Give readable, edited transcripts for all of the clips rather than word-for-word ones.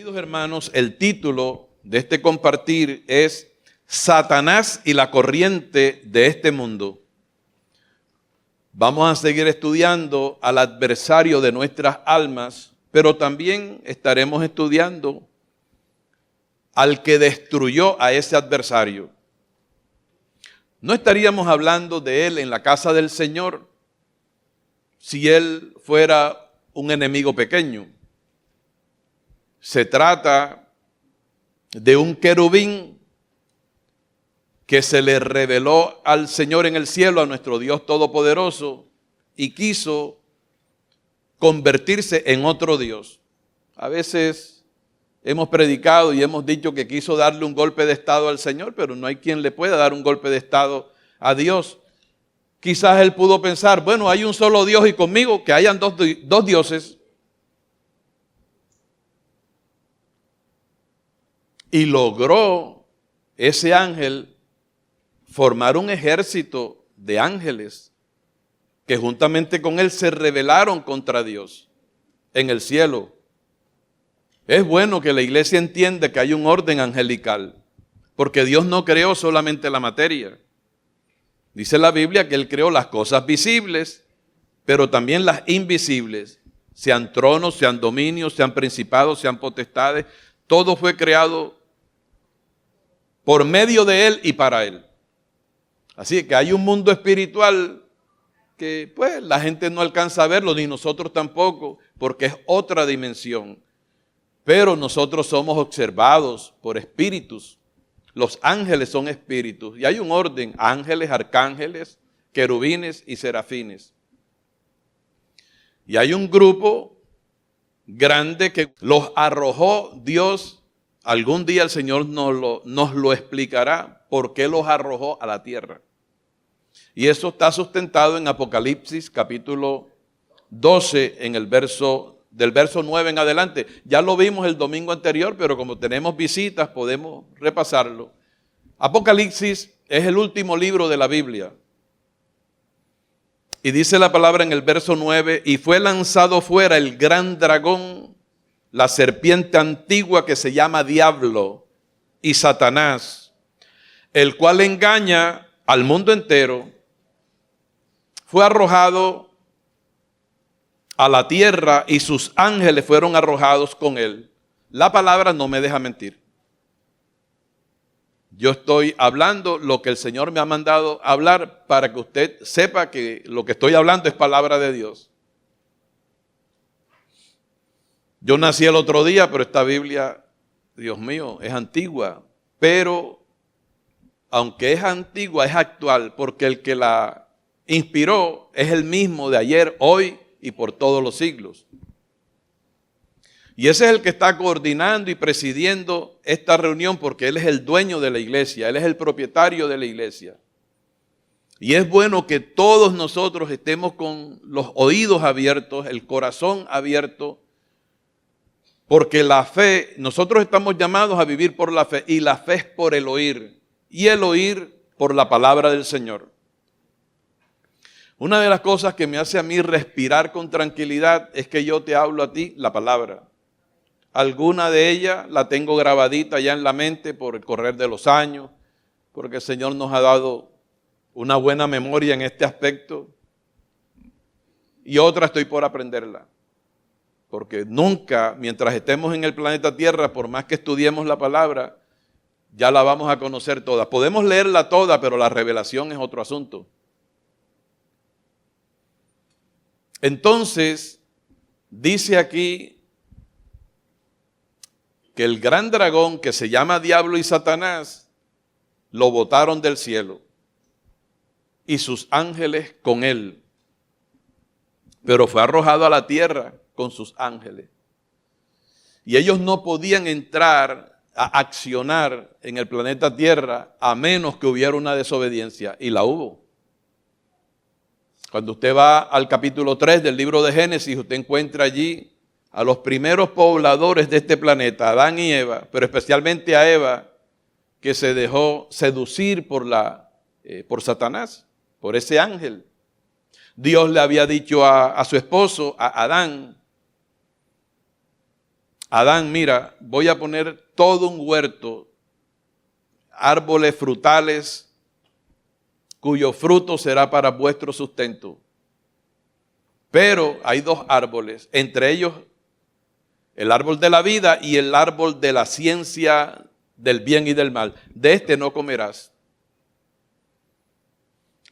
Queridos hermanos, el título de este compartir es Satanás y la corriente de este mundo. Vamos a seguir estudiando al adversario de nuestras almas, pero también estaremos estudiando al que destruyó a ese adversario. No estaríamos hablando de él en la casa del Señor si él fuera un enemigo pequeño. Se trata de un querubín que se le reveló al Señor en el cielo, a nuestro Dios Todopoderoso, y quiso convertirse en otro Dios. A veces hemos predicado y hemos dicho que quiso darle un golpe de estado al Señor, pero no hay quien le pueda dar un golpe de estado a Dios. Quizás él pudo pensar, bueno, hay un solo Dios y conmigo que hayan dos dioses. Y logró ese ángel formar un ejército de ángeles que juntamente con él se rebelaron contra Dios en el cielo. Es bueno que la iglesia entienda que hay un orden angelical, porque Dios no creó solamente la materia. Dice la Biblia que Él creó las cosas visibles, pero también las invisibles, sean tronos, sean dominios, sean principados, sean potestades. Todo fue creado por medio de Él y para Él. Así que hay un mundo espiritual que pues la gente no alcanza a verlo, ni nosotros tampoco, porque es otra dimensión. Pero nosotros somos observados por espíritus. Los ángeles son espíritus y hay un orden: ángeles, arcángeles, querubines y serafines. Y hay un grupo grande que los arrojó Dios. Algún día el Señor nos lo explicará por qué los arrojó a la tierra. Y eso está sustentado en Apocalipsis capítulo 12, del verso 9 en adelante. Ya lo vimos el domingo anterior, pero como tenemos visitas podemos repasarlo. Apocalipsis es el último libro de la Biblia. Y dice la palabra en el verso 9, y fue lanzado fuera el gran dragón, la serpiente antigua que se llama Diablo y Satanás, el cual engaña al mundo entero. Fue arrojado a la tierra y sus ángeles fueron arrojados con él. La palabra no me deja mentir. Yo estoy hablando lo que el Señor me ha mandado hablar para que usted sepa que lo que estoy hablando es palabra de Dios. Yo nací el otro día, pero esta Biblia, Dios mío, es antigua. Pero, aunque es antigua, es actual, porque el que la inspiró es el mismo de ayer, hoy y por todos los siglos. Y ese es el que está coordinando y presidiendo esta reunión, porque Él es el dueño de la iglesia, Él es el propietario de la iglesia. Y es bueno que todos nosotros estemos con los oídos abiertos, el corazón abierto, porque la fe, nosotros estamos llamados a vivir por la fe, y la fe es por el oír, y el oír por la palabra del Señor. Una de las cosas que me hace a mí respirar con tranquilidad es que yo te hablo a ti la palabra. Alguna de ellas la tengo grabadita ya en la mente por el correr de los años, porque el Señor nos ha dado una buena memoria en este aspecto, y otra estoy por aprenderla. Porque nunca, mientras estemos en el planeta Tierra, por más que estudiemos la palabra, ya la vamos a conocer toda. Podemos leerla toda, pero la revelación es otro asunto. Entonces, dice aquí que el gran dragón que se llama Diablo y Satanás lo botaron del cielo y sus ángeles con él, pero fue arrojado a la tierra con sus ángeles. Y ellos no podían entrar a accionar en el planeta Tierra a menos que hubiera una desobediencia, y la hubo. Cuando usted va al capítulo 3 del libro de Génesis, usted encuentra allí a los primeros pobladores de este planeta, Adán y Eva, pero especialmente a Eva, que se dejó seducir por Satanás, por ese ángel. Dios le había dicho a su esposo, a Adán, Adán, mira, voy a poner todo un huerto, árboles frutales, cuyo fruto será para vuestro sustento. Pero hay dos árboles, entre ellos el árbol de la vida y el árbol de la ciencia del bien y del mal. De este no comerás,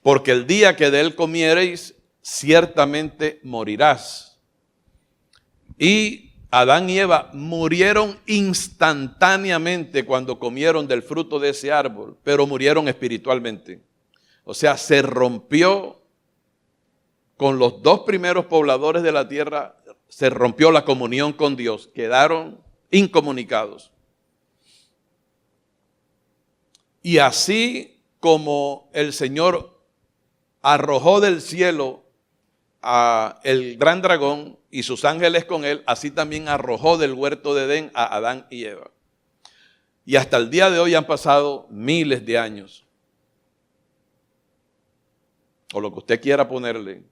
porque el día que de él comiereis, ciertamente morirás. Y Adán y Eva murieron instantáneamente cuando comieron del fruto de ese árbol, pero murieron espiritualmente. O sea, se rompió con los dos primeros pobladores de la tierra, se rompió la comunión con Dios, quedaron incomunicados. Y así como el Señor arrojó del cielo a el gran dragón y sus ángeles con él, así también arrojó del huerto de Edén a Adán y Eva. Y hasta el día de hoy han pasado miles de años, o lo que usted quiera ponerle.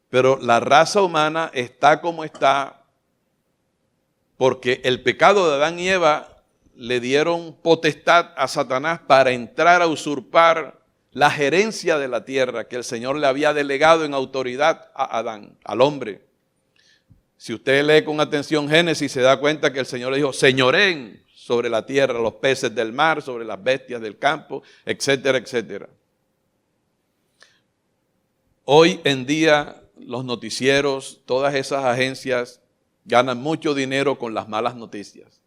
Pero la raza humana está como está porque el pecado de Adán y Eva le dieron potestad a Satanás para entrar a usurpar la gerencia de la tierra que el Señor le había delegado en autoridad a Adán, al hombre. Si usted lee con atención Génesis, se da cuenta que el Señor le dijo, señoreen sobre la tierra, los peces del mar, sobre las bestias del campo, etcétera, etcétera. Hoy en día los noticieros, todas esas agencias ganan mucho dinero con las malas noticias.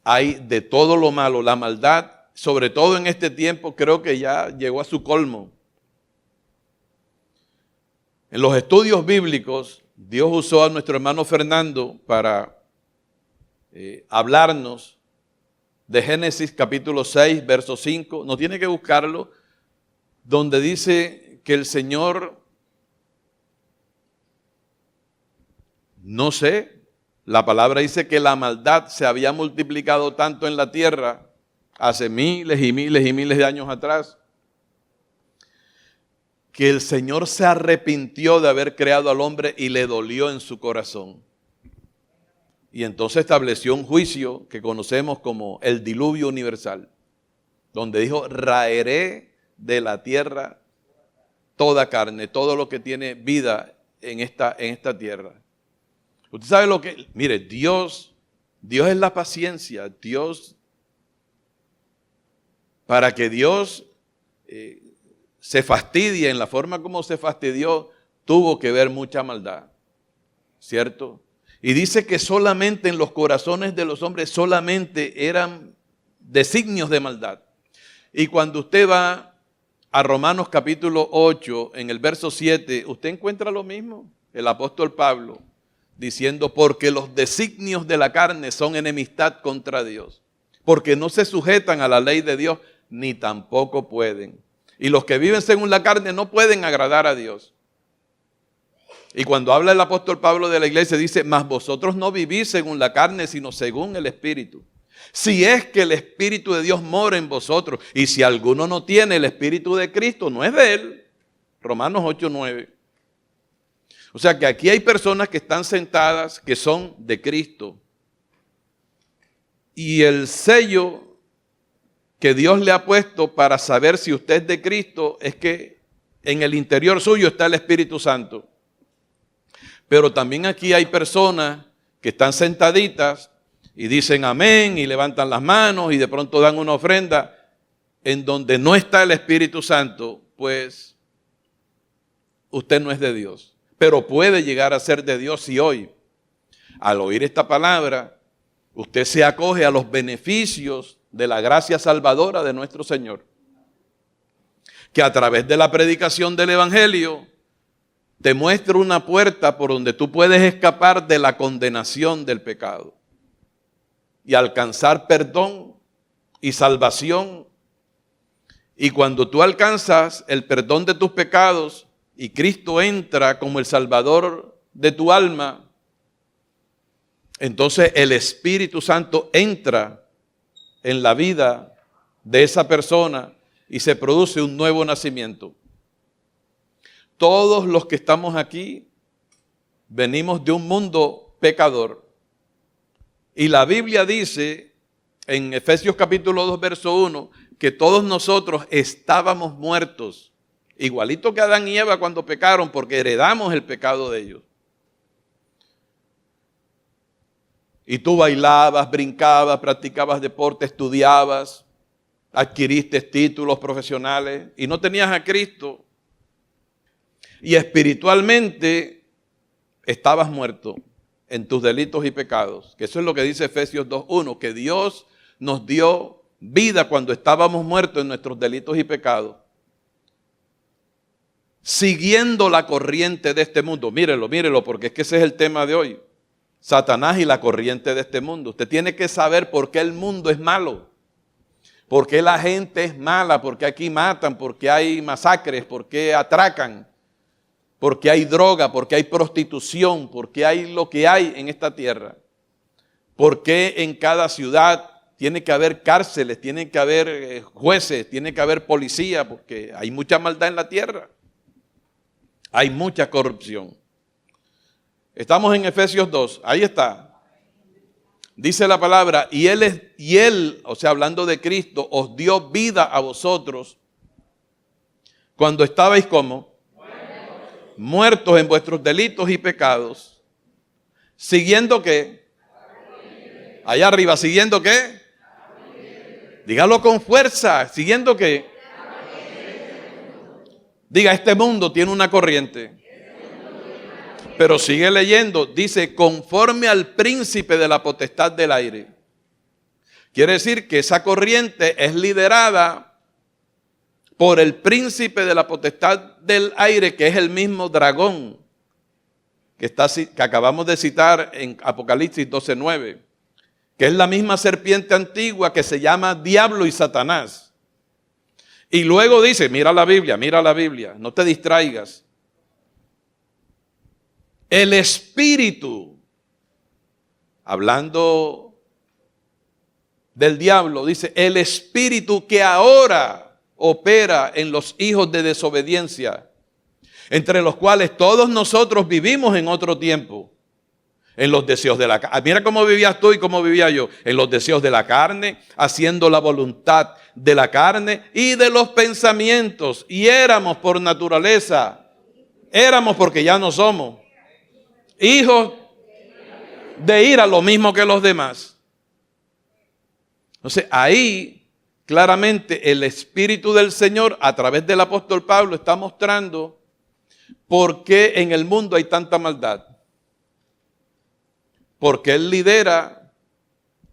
Hay de todo lo malo, la maldad, sobre todo en este tiempo, creo que ya llegó a su colmo. En los estudios bíblicos, Dios usó a nuestro hermano Fernando para hablarnos de Génesis capítulo 6, verso 5. No tiene que buscarlo, donde dice que el Señor, no sé, la palabra dice que la maldad se había multiplicado tanto en la tierra hace miles y miles y miles de años atrás, que el Señor se arrepintió de haber creado al hombre y le dolió en su corazón. Y entonces estableció un juicio que conocemos como el diluvio universal, donde dijo, raeré de la tierra toda carne, todo lo que tiene vida en esta tierra. Usted sabe lo que, mire, Dios es la paciencia. Dios, para que Dios se fastidie en la forma como se fastidió, tuvo que ver mucha maldad, ¿cierto? Y dice que solamente en los corazones de los hombres solamente eran designios de maldad. Y cuando usted va a Romanos capítulo 8, en el verso 7, usted encuentra lo mismo. El apóstol Pablo diciendo, porque los designios de la carne son enemistad contra Dios, porque no se sujetan a la ley de Dios, ni tampoco pueden. Y los que viven según la carne no pueden agradar a Dios. Y cuando habla el apóstol Pablo de la iglesia, dice, mas vosotros no vivís según la carne, sino según el Espíritu. Si es que el Espíritu de Dios mora en vosotros, y si alguno no tiene el Espíritu de Cristo, no es de él. Romanos 8, 9. O sea que aquí hay personas que están sentadas, que son de Cristo. Y el sello que Dios le ha puesto para saber si usted es de Cristo es que en el interior suyo está el Espíritu Santo. Pero también aquí hay personas que están sentaditas y dicen amén y levantan las manos y de pronto dan una ofrenda en donde no está el Espíritu Santo, pues usted no es de Dios. Pero puede llegar a ser de Dios si hoy, al oír esta palabra, usted se acoge a los beneficios de la gracia salvadora de nuestro Señor. Que a través de la predicación del Evangelio te muestra una puerta por donde tú puedes escapar de la condenación del pecado y alcanzar perdón y salvación. Y cuando tú alcanzas el perdón de tus pecados y Cristo entra como el Salvador de tu alma, entonces el Espíritu Santo entra en la vida de esa persona y se produce un nuevo nacimiento. Todos los que estamos aquí venimos de un mundo pecador. Y la Biblia dice en Efesios capítulo 2, verso 1, que todos nosotros estábamos muertos, igualito que Adán y Eva cuando pecaron, porque heredamos el pecado de ellos. Y tú bailabas, brincabas, practicabas deporte, estudiabas, adquiriste títulos profesionales y no tenías a Cristo. Y espiritualmente estabas muerto en tus delitos y pecados. Que eso es lo que dice Efesios 2:1, que Dios nos dio vida cuando estábamos muertos en nuestros delitos y pecados. Siguiendo la corriente de este mundo. Mírelo, porque es que ese es el tema de hoy. Satanás y la corriente de este mundo. Usted tiene que saber por qué el mundo es malo. Por qué la gente es mala, por qué aquí matan, por qué hay masacres, por qué atracan, por qué hay droga, por qué hay prostitución, por qué hay lo que hay en esta tierra. Por qué en cada ciudad tiene que haber cárceles, tiene que haber jueces, tiene que haber policía, porque hay mucha maldad en la tierra. Hay mucha corrupción. Estamos en Efesios 2, ahí está. Dice la palabra, y él, o sea, hablando de Cristo, os dio vida a vosotros cuando estabais como muertos en vuestros delitos y pecados, siguiendo ¿qué? Allá arriba, ¿siguiendo qué? Dígalo con fuerza, ¿siguiendo qué? Diga, este mundo tiene una corriente. Pero sigue leyendo, dice, conforme al príncipe de la potestad del aire. Quiere decir que esa corriente es liderada por el príncipe de la potestad del aire, que es el mismo dragón, que acabamos de citar en Apocalipsis 12:9, que es la misma serpiente antigua que se llama Diablo y Satanás. Y luego dice, mira la Biblia, no te distraigas. El espíritu, hablando del diablo, dice, el espíritu que ahora opera en los hijos de desobediencia, entre los cuales todos nosotros vivimos en otro tiempo, en los deseos de la carne. Mira cómo vivías tú y cómo vivía yo, en los deseos de la carne, haciendo la voluntad de la carne y de los pensamientos, y éramos por naturaleza, éramos porque ya no somos, hijos de ira, lo mismo que los demás. Entonces ahí claramente el Espíritu del Señor a través del apóstol Pablo está mostrando por qué en el mundo hay tanta maldad. Porque Él lidera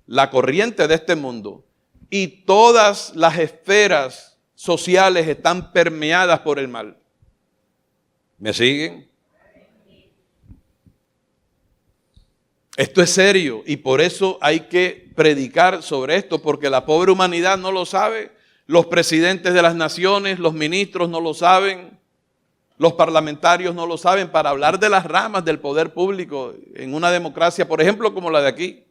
la corriente de este mundo y todas las esferas sociales están permeadas por el mal. ¿Me siguen? Esto es serio y por eso hay que predicar sobre esto, porque la pobre humanidad no lo sabe, los presidentes de las naciones, los ministros no lo saben, los parlamentarios no lo saben, para hablar de las ramas del poder público en una democracia, por ejemplo, como la de aquí.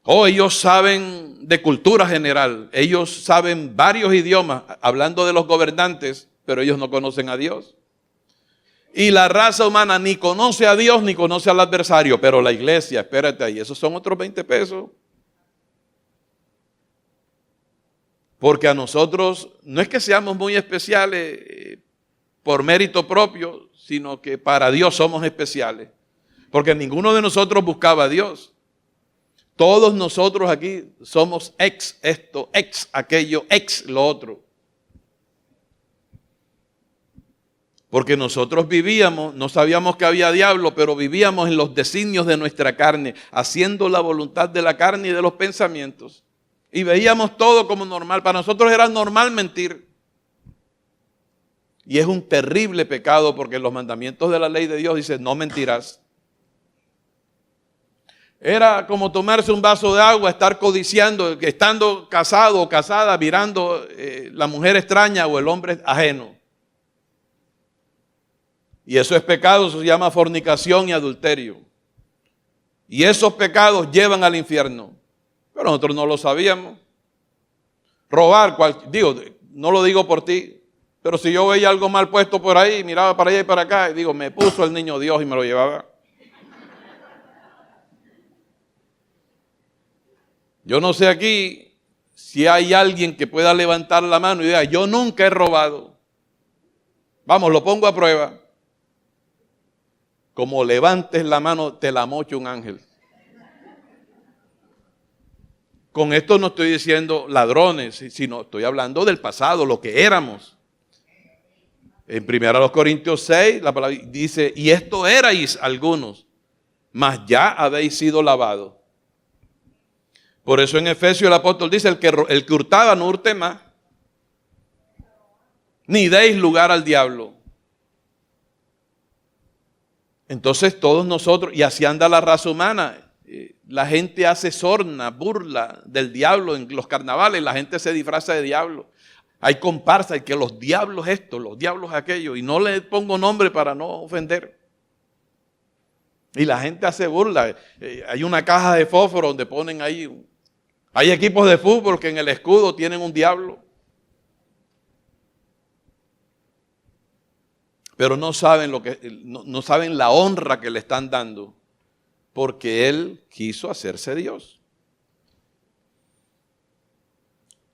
Ellos saben de cultura general, ellos saben varios idiomas, hablando de los gobernantes, pero ellos no conocen a Dios. Y la raza humana ni conoce a Dios ni conoce al adversario, pero la iglesia, espérate ahí, esos son otros 20 pesos. Porque a nosotros no es que seamos muy especiales por mérito propio, sino que para Dios somos especiales. Porque ninguno de nosotros buscaba a Dios. Todos nosotros aquí somos ex esto, ex aquello, ex lo otro. Porque nosotros vivíamos, no sabíamos que había diablo, pero vivíamos en los designios de nuestra carne, haciendo la voluntad de la carne y de los pensamientos. Y veíamos todo como normal. Para nosotros era normal mentir. Y es un terrible pecado porque los mandamientos de la ley de Dios dicen, no mentirás. Era como tomarse un vaso de agua, estar codiciando, estando casado o casada, mirando la mujer extraña o el hombre ajeno. Y eso es pecado, eso se llama fornicación y adulterio. Y esos pecados llevan al infierno. Pero nosotros no lo sabíamos. Robar, no lo digo por ti, Pero si yo veía algo mal puesto por ahí, miraba para allá y para acá, y digo, me puso el niño Dios y me lo llevaba. Yo no sé aquí si hay alguien que pueda levantar la mano y diga, yo nunca he robado. Vamos, lo pongo a prueba. Como levantes la mano, te la mocha un ángel. Con esto no estoy diciendo ladrones, sino estoy hablando del pasado, lo que éramos. En 1 Corintios 6, la palabra dice, y esto erais algunos, mas ya habéis sido lavados. Por eso en Efesios el apóstol dice, el que hurtaba no hurte más, ni deis lugar al diablo. Entonces todos nosotros, y así anda la raza humana, la gente hace sorna, burla del diablo en los carnavales, la gente se disfraza de diablo. Hay comparsa, hay que los diablos esto, los diablos aquello, y no le pongo nombre para no ofender. Y la gente hace burla. Hay una caja de fósforo donde ponen ahí, hay equipos de fútbol que en el escudo tienen un diablo. Pero no saben no saben la honra que le están dando, porque él quiso hacerse Dios.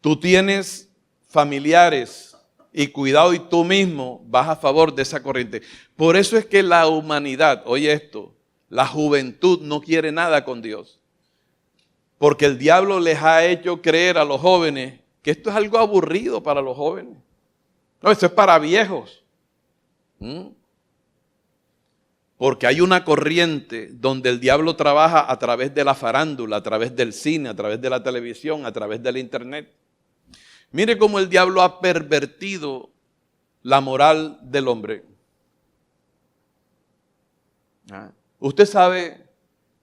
Tú tienes familiares y cuidado, y tú mismo vas a favor de esa corriente. Por eso es que la humanidad, oye esto, la juventud no quiere nada con Dios. Porque el diablo les ha hecho creer a los jóvenes que esto es algo aburrido para los jóvenes. No, esto es para viejos. Porque hay una corriente donde el diablo trabaja a través de la farándula, a través del cine, a través de la televisión, a través del internet. Mire cómo el diablo ha pervertido la moral del hombre. ¿Usted sabe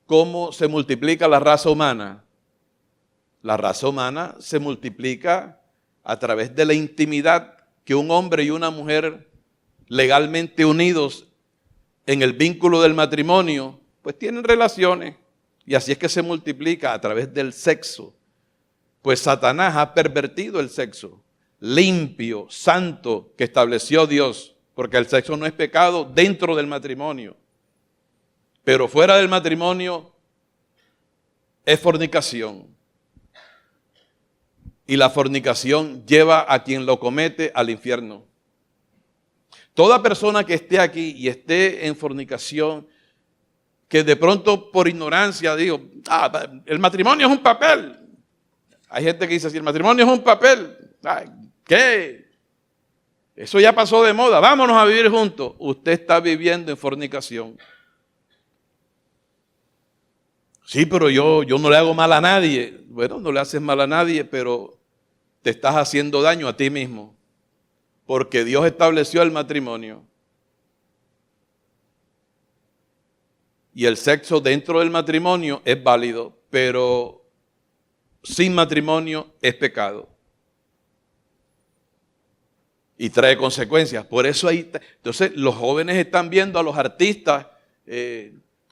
cómo se multiplica la raza humana? La raza humana se multiplica a través de la intimidad que un hombre y una mujer legalmente unidos en el vínculo del matrimonio, pues tienen relaciones. Y así es que se multiplica a través del sexo. Pues Satanás ha pervertido el sexo limpio, santo, que estableció Dios, porque el sexo no es pecado dentro del matrimonio. Pero fuera del matrimonio es fornicación. Y la fornicación lleva a quien lo comete al infierno. Toda persona que esté aquí y esté en fornicación, que de pronto por ignorancia digo, el matrimonio es un papel. Hay gente que dice, si el matrimonio es un papel, ¿qué? Eso ya pasó de moda, vámonos a vivir juntos. Usted está viviendo en fornicación. Sí, pero yo no le hago mal a nadie. Bueno, no le haces mal a nadie, pero te estás haciendo daño a ti mismo. Porque Dios estableció el matrimonio. Y el sexo dentro del matrimonio es válido, pero sin matrimonio es pecado. Y trae consecuencias. Por eso entonces los jóvenes están viendo a los artistas,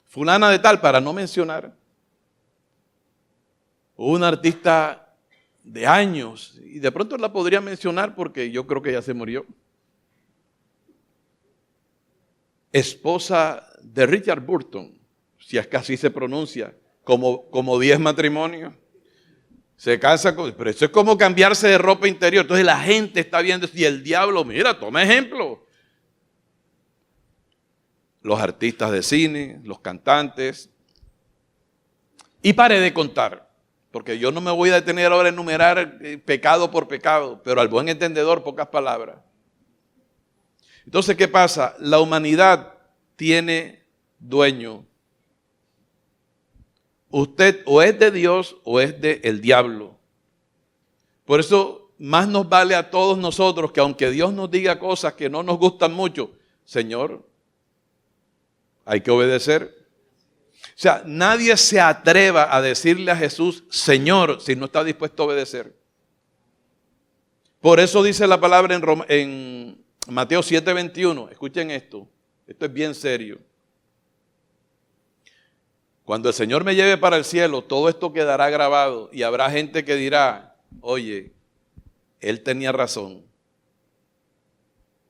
fulana de tal, para no mencionar. Una artista de años, y de pronto la podría mencionar porque yo creo que ya se murió. Esposa de Richard Burton, si es que así se pronuncia, como 10 matrimonios. Se casa pero eso es como cambiarse de ropa interior. Entonces la gente está viendo y el diablo, mira, toma ejemplo. Los artistas de cine, los cantantes. Y paré de contar. Porque yo no me voy a detener ahora a enumerar pecado por pecado, pero al buen entendedor, pocas palabras. Entonces, ¿qué pasa? La humanidad tiene dueño. Usted o es de Dios o es del diablo. Por eso, más nos vale a todos nosotros que aunque Dios nos diga cosas que no nos gustan mucho, Señor, hay que obedecer. O sea, nadie se atreva a decirle a Jesús, Señor, si no está dispuesto a obedecer. Por eso dice la palabra en Mateo 7:21. Escuchen esto. Esto es bien serio. Cuando el Señor me lleve para el cielo, todo esto quedará grabado y habrá gente que dirá, oye, Él tenía razón.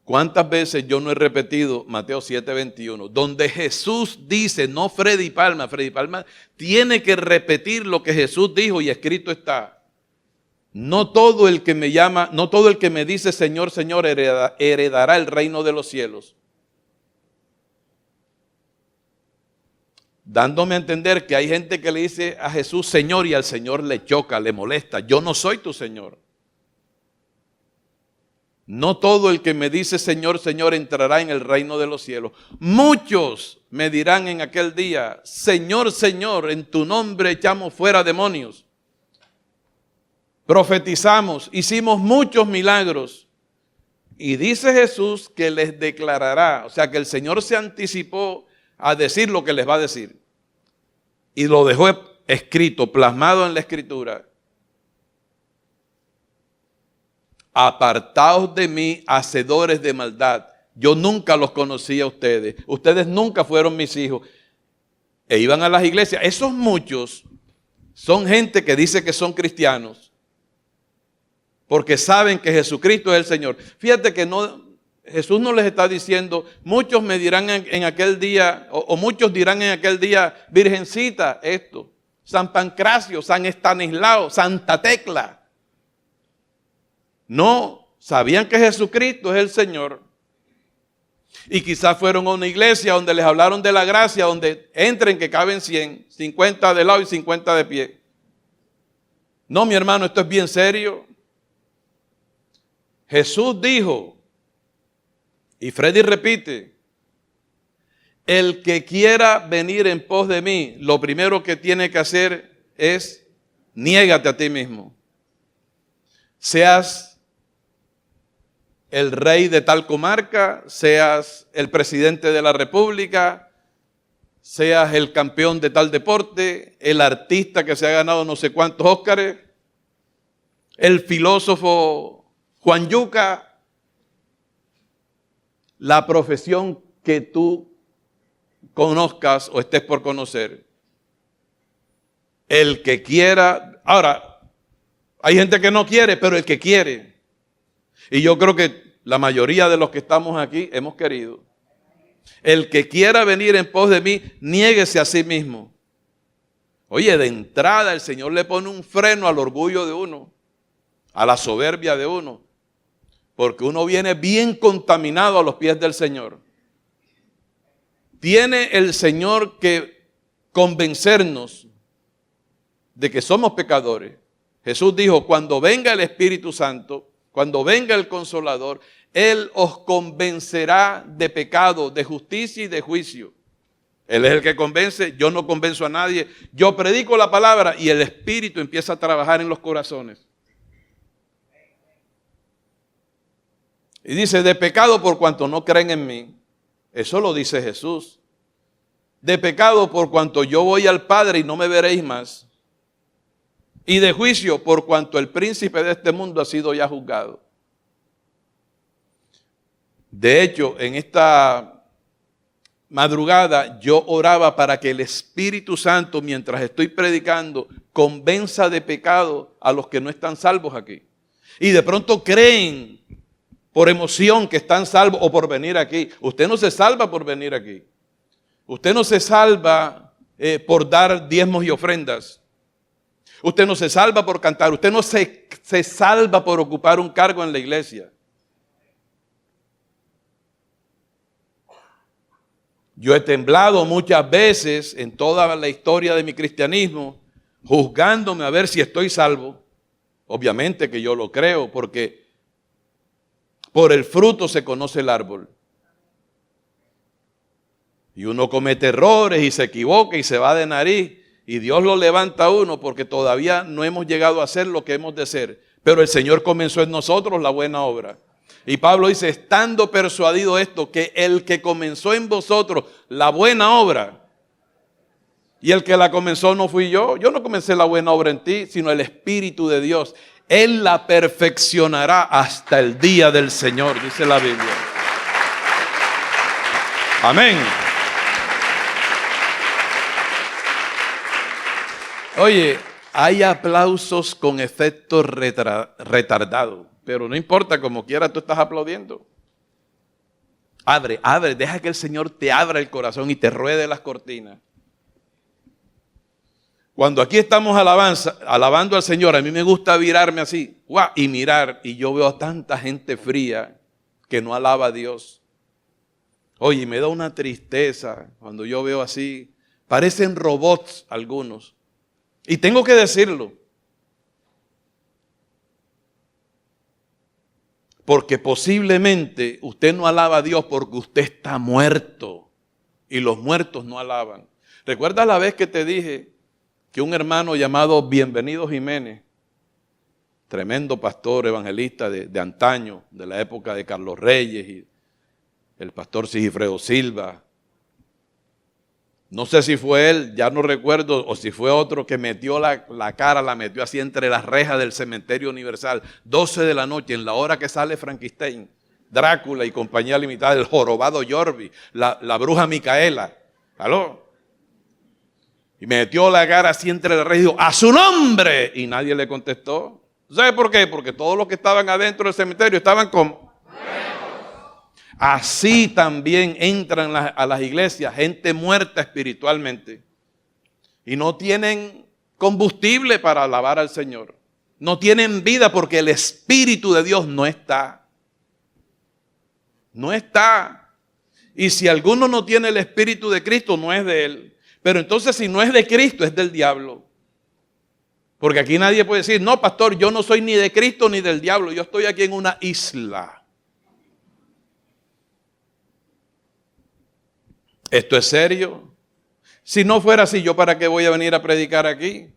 ¿Cuántas veces yo no he repetido Mateo 7:21? Donde Jesús dice, no Freddy Palma tiene que repetir lo que Jesús dijo y escrito está. No todo el que me llama, no todo el que me dice Señor, Señor heredará el reino de los cielos. Dándome a entender que hay gente que le dice a Jesús Señor y al Señor le choca, le molesta. Yo no soy tu Señor. No todo el que me dice Señor, Señor entrará en el reino de los cielos. Muchos me dirán en aquel día, Señor, Señor, en tu nombre echamos fuera demonios. Profetizamos, hicimos muchos milagros. Y dice Jesús que les declarará, o sea que el Señor se anticipó a decir lo que les va a decir. Y lo dejó escrito, plasmado en la Escritura. Apartaos de mí, hacedores de maldad. Yo nunca los conocí a ustedes. Ustedes nunca fueron mis hijos. E iban a las iglesias. Esos muchos son gente que dice que son cristianos. Porque saben que Jesucristo es el Señor. Fíjate que Jesús no les está diciendo, muchos me dirán en aquel día, o muchos dirán en aquel día, Virgencita, esto, San Pancracio, San Estanislao, Santa Tecla. No, sabían que Jesucristo es el Señor. Y quizás fueron a una iglesia donde les hablaron de la gracia, donde entren que caben 100, 50 de lado y 50 de pie. No, mi hermano, esto es bien serio. Jesús dijo, y Freddy repite, el que quiera venir en pos de mí, lo primero que tiene que hacer es, niégate a ti mismo. Seas el rey de tal comarca, seas el presidente de la república, seas el campeón de tal deporte, el artista que se ha ganado no sé cuántos Óscares, el filósofo Juan Yuca, la profesión que tú conozcas o estés por conocer. El que quiera, ahora, hay gente que no quiere, pero el que quiere. Y yo creo que la mayoría de los que estamos aquí hemos querido. El que quiera venir en pos de mí, niéguese a sí mismo. Oye, de entrada el Señor le pone un freno al orgullo de uno, a la soberbia de uno, porque uno viene bien contaminado a los pies del Señor. Tiene el Señor que convencernos de que somos pecadores. Jesús dijo, cuando venga el Espíritu Santo, cuando venga el Consolador, Él os convencerá de pecado, de justicia y de juicio. Él es el que convence, yo no convenzo a nadie. Yo predico la palabra y el Espíritu empieza a trabajar en los corazones. Y dice, de pecado por cuanto no creen en mí. Eso lo dice Jesús. De pecado por cuanto yo voy al Padre y no me veréis más. Y de juicio por cuanto el príncipe de este mundo ha sido ya juzgado. De hecho, en esta madrugada yo oraba para que el Espíritu Santo, mientras estoy predicando, convenza de pecado a los que no están salvos aquí. Y de pronto creen por emoción que están salvos o por venir aquí. Usted no se salva por venir aquí. Usted no se salva por dar diezmos y ofrendas. Usted no se salva por cantar. Usted no se salva por ocupar un cargo en la iglesia. Yo he temblado muchas veces en toda la historia de mi cristianismo, juzgándome a ver si estoy salvo. Obviamente que yo lo creo, porque por el fruto se conoce el árbol. Y uno comete errores y se equivoca y se va de nariz. Y Dios lo levanta a uno porque todavía no hemos llegado a ser lo que hemos de ser. Pero el Señor comenzó en nosotros la buena obra. Y Pablo dice, estando persuadido esto, que el que comenzó en vosotros la buena obra, y el que la comenzó no fui yo no comencé la buena obra en ti, sino el Espíritu de Dios. Él la perfeccionará hasta el día del Señor, dice la Biblia. Amén. Oye, hay aplausos con efecto retardado, pero no importa, como quiera tú estás aplaudiendo. Abre, deja que el Señor te abra el corazón y te ruede las cortinas. Cuando aquí estamos alabando al Señor, a mí me gusta virarme así, y mirar, y yo veo a tanta gente fría que no alaba a Dios. Oye, me da una tristeza cuando yo veo así, parecen robots algunos. Y tengo que decirlo, porque posiblemente usted no alaba a Dios porque usted está muerto y los muertos no alaban. ¿Recuerdas la vez que te dije que un hermano llamado Bienvenido Jiménez, tremendo pastor evangelista de antaño, de la época de Carlos Reyes y el pastor Sigifredo Silva, no sé si fue él, ya no recuerdo, o si fue otro que metió la cara, la metió así entre las rejas del Cementerio Universal, 12 de la noche, en la hora que sale Frankenstein, Drácula y compañía limitada, el jorobado Yorbi, la bruja Micaela, ¿aló? Y metió la cara así entre las rejas y dijo, ¡a su nombre! Y nadie le contestó. ¿Sabe por qué? Porque todos los que estaban adentro del cementerio estaban como... Así también entran a las iglesias gente muerta espiritualmente y no tienen combustible para alabar al Señor. No tienen vida porque el Espíritu de Dios no está. No está. Y si alguno no tiene el Espíritu de Cristo, no es de él. Pero entonces si no es de Cristo, es del diablo. Porque aquí nadie puede decir, no, pastor, yo no soy ni de Cristo ni del diablo. Yo estoy aquí en una isla. ¿Esto es serio? Si no fuera así, ¿yo para qué voy a venir a predicar aquí?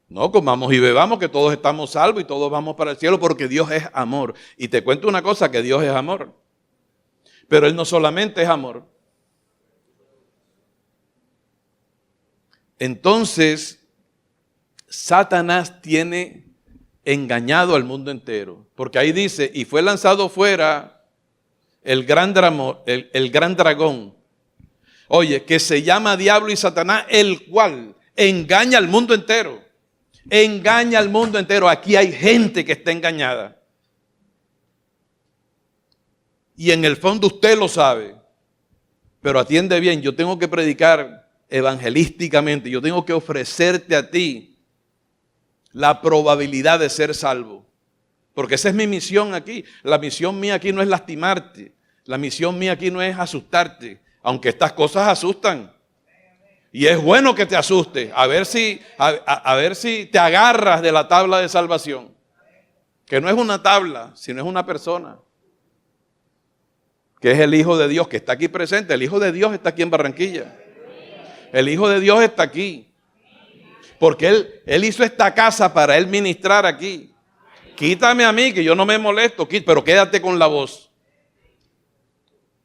No, comamos y bebamos que todos estamos salvos y todos vamos para el cielo porque Dios es amor. Y te cuento una cosa, que Dios es amor. Pero Él no solamente es amor. Entonces, Satanás tiene engañado al mundo entero. Porque ahí dice, y fue lanzado fuera el gran dragón. Oye, que se llama Diablo y Satanás, el cual engaña al mundo entero. Engaña al mundo entero. Aquí hay gente que está engañada. Y en el fondo usted lo sabe. Pero atiende bien, yo tengo que predicar evangelísticamente. Yo tengo que ofrecerte a ti la probabilidad de ser salvo. Porque esa es mi misión aquí. La misión mía aquí no es lastimarte. La misión mía aquí no es asustarte. Aunque estas cosas asustan. Y es bueno que te asuste. A ver si te agarras de la tabla de salvación. Que no es una tabla, sino es una persona. Que es el Hijo de Dios que está aquí presente. El Hijo de Dios está aquí en Barranquilla. El Hijo de Dios está aquí. Porque Él hizo esta casa para Él ministrar aquí. Quítame a mí que yo no me molesto, pero quédate con la voz.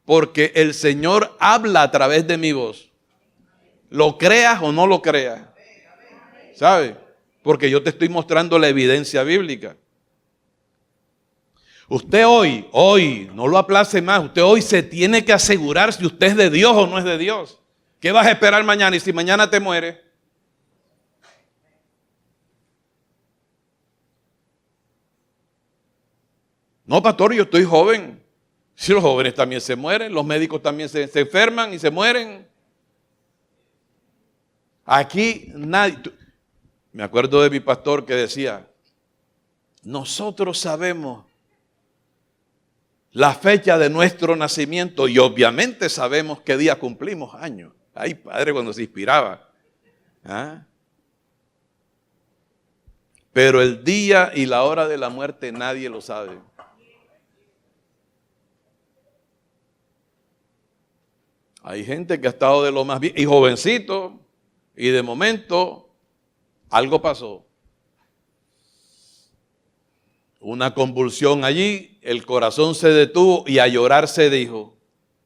Porque el Señor habla a través de mi voz. Lo creas o no lo creas. ¿Sabe? Porque yo te estoy mostrando la evidencia bíblica. Usted hoy, no lo aplace más. Usted hoy se tiene que asegurar si usted es de Dios o no es de Dios. ¿Qué vas a esperar mañana? Y si mañana te mueres. No, pastor, yo estoy joven. Si los jóvenes también se mueren, los médicos también se enferman y se mueren. Aquí nadie. Me acuerdo de mi pastor que decía, nosotros sabemos la fecha de nuestro nacimiento y obviamente sabemos qué día cumplimos años. Ay, padre, cuando se inspiraba. ¿Ah? Pero el día y la hora de la muerte nadie lo sabe. Hay gente que ha estado de lo más bien y jovencito y de momento algo pasó. Una convulsión allí, el corazón se detuvo y a llorar se dijo.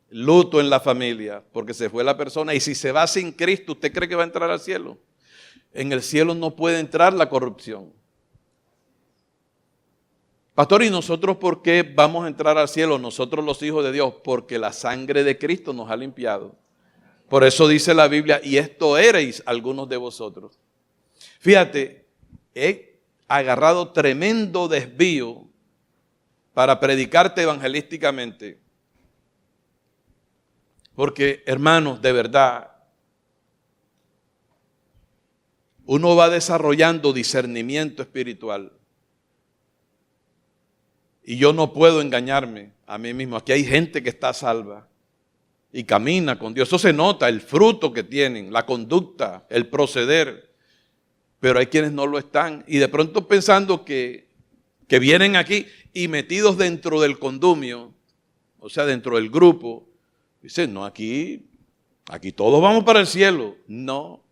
Luto en la familia porque se fue la persona y si se va sin Cristo, ¿usted cree que va a entrar al cielo? En el cielo no puede entrar la corrupción. Pastor, ¿y nosotros por qué vamos a entrar al cielo? Nosotros los hijos de Dios, porque la sangre de Cristo nos ha limpiado. Por eso dice la Biblia, y esto erais algunos de vosotros. Fíjate, he agarrado tremendo desvío para predicarte evangelísticamente. Porque, hermanos, de verdad, uno va desarrollando discernimiento espiritual. Y yo no puedo engañarme a mí mismo. Aquí hay gente que está salva y camina con Dios. Eso se nota, el fruto que tienen, la conducta, el proceder. Pero hay quienes no lo están. Y de pronto pensando que vienen aquí y metidos dentro del condumio, o sea, dentro del grupo, dicen, no, aquí todos vamos para el cielo. No.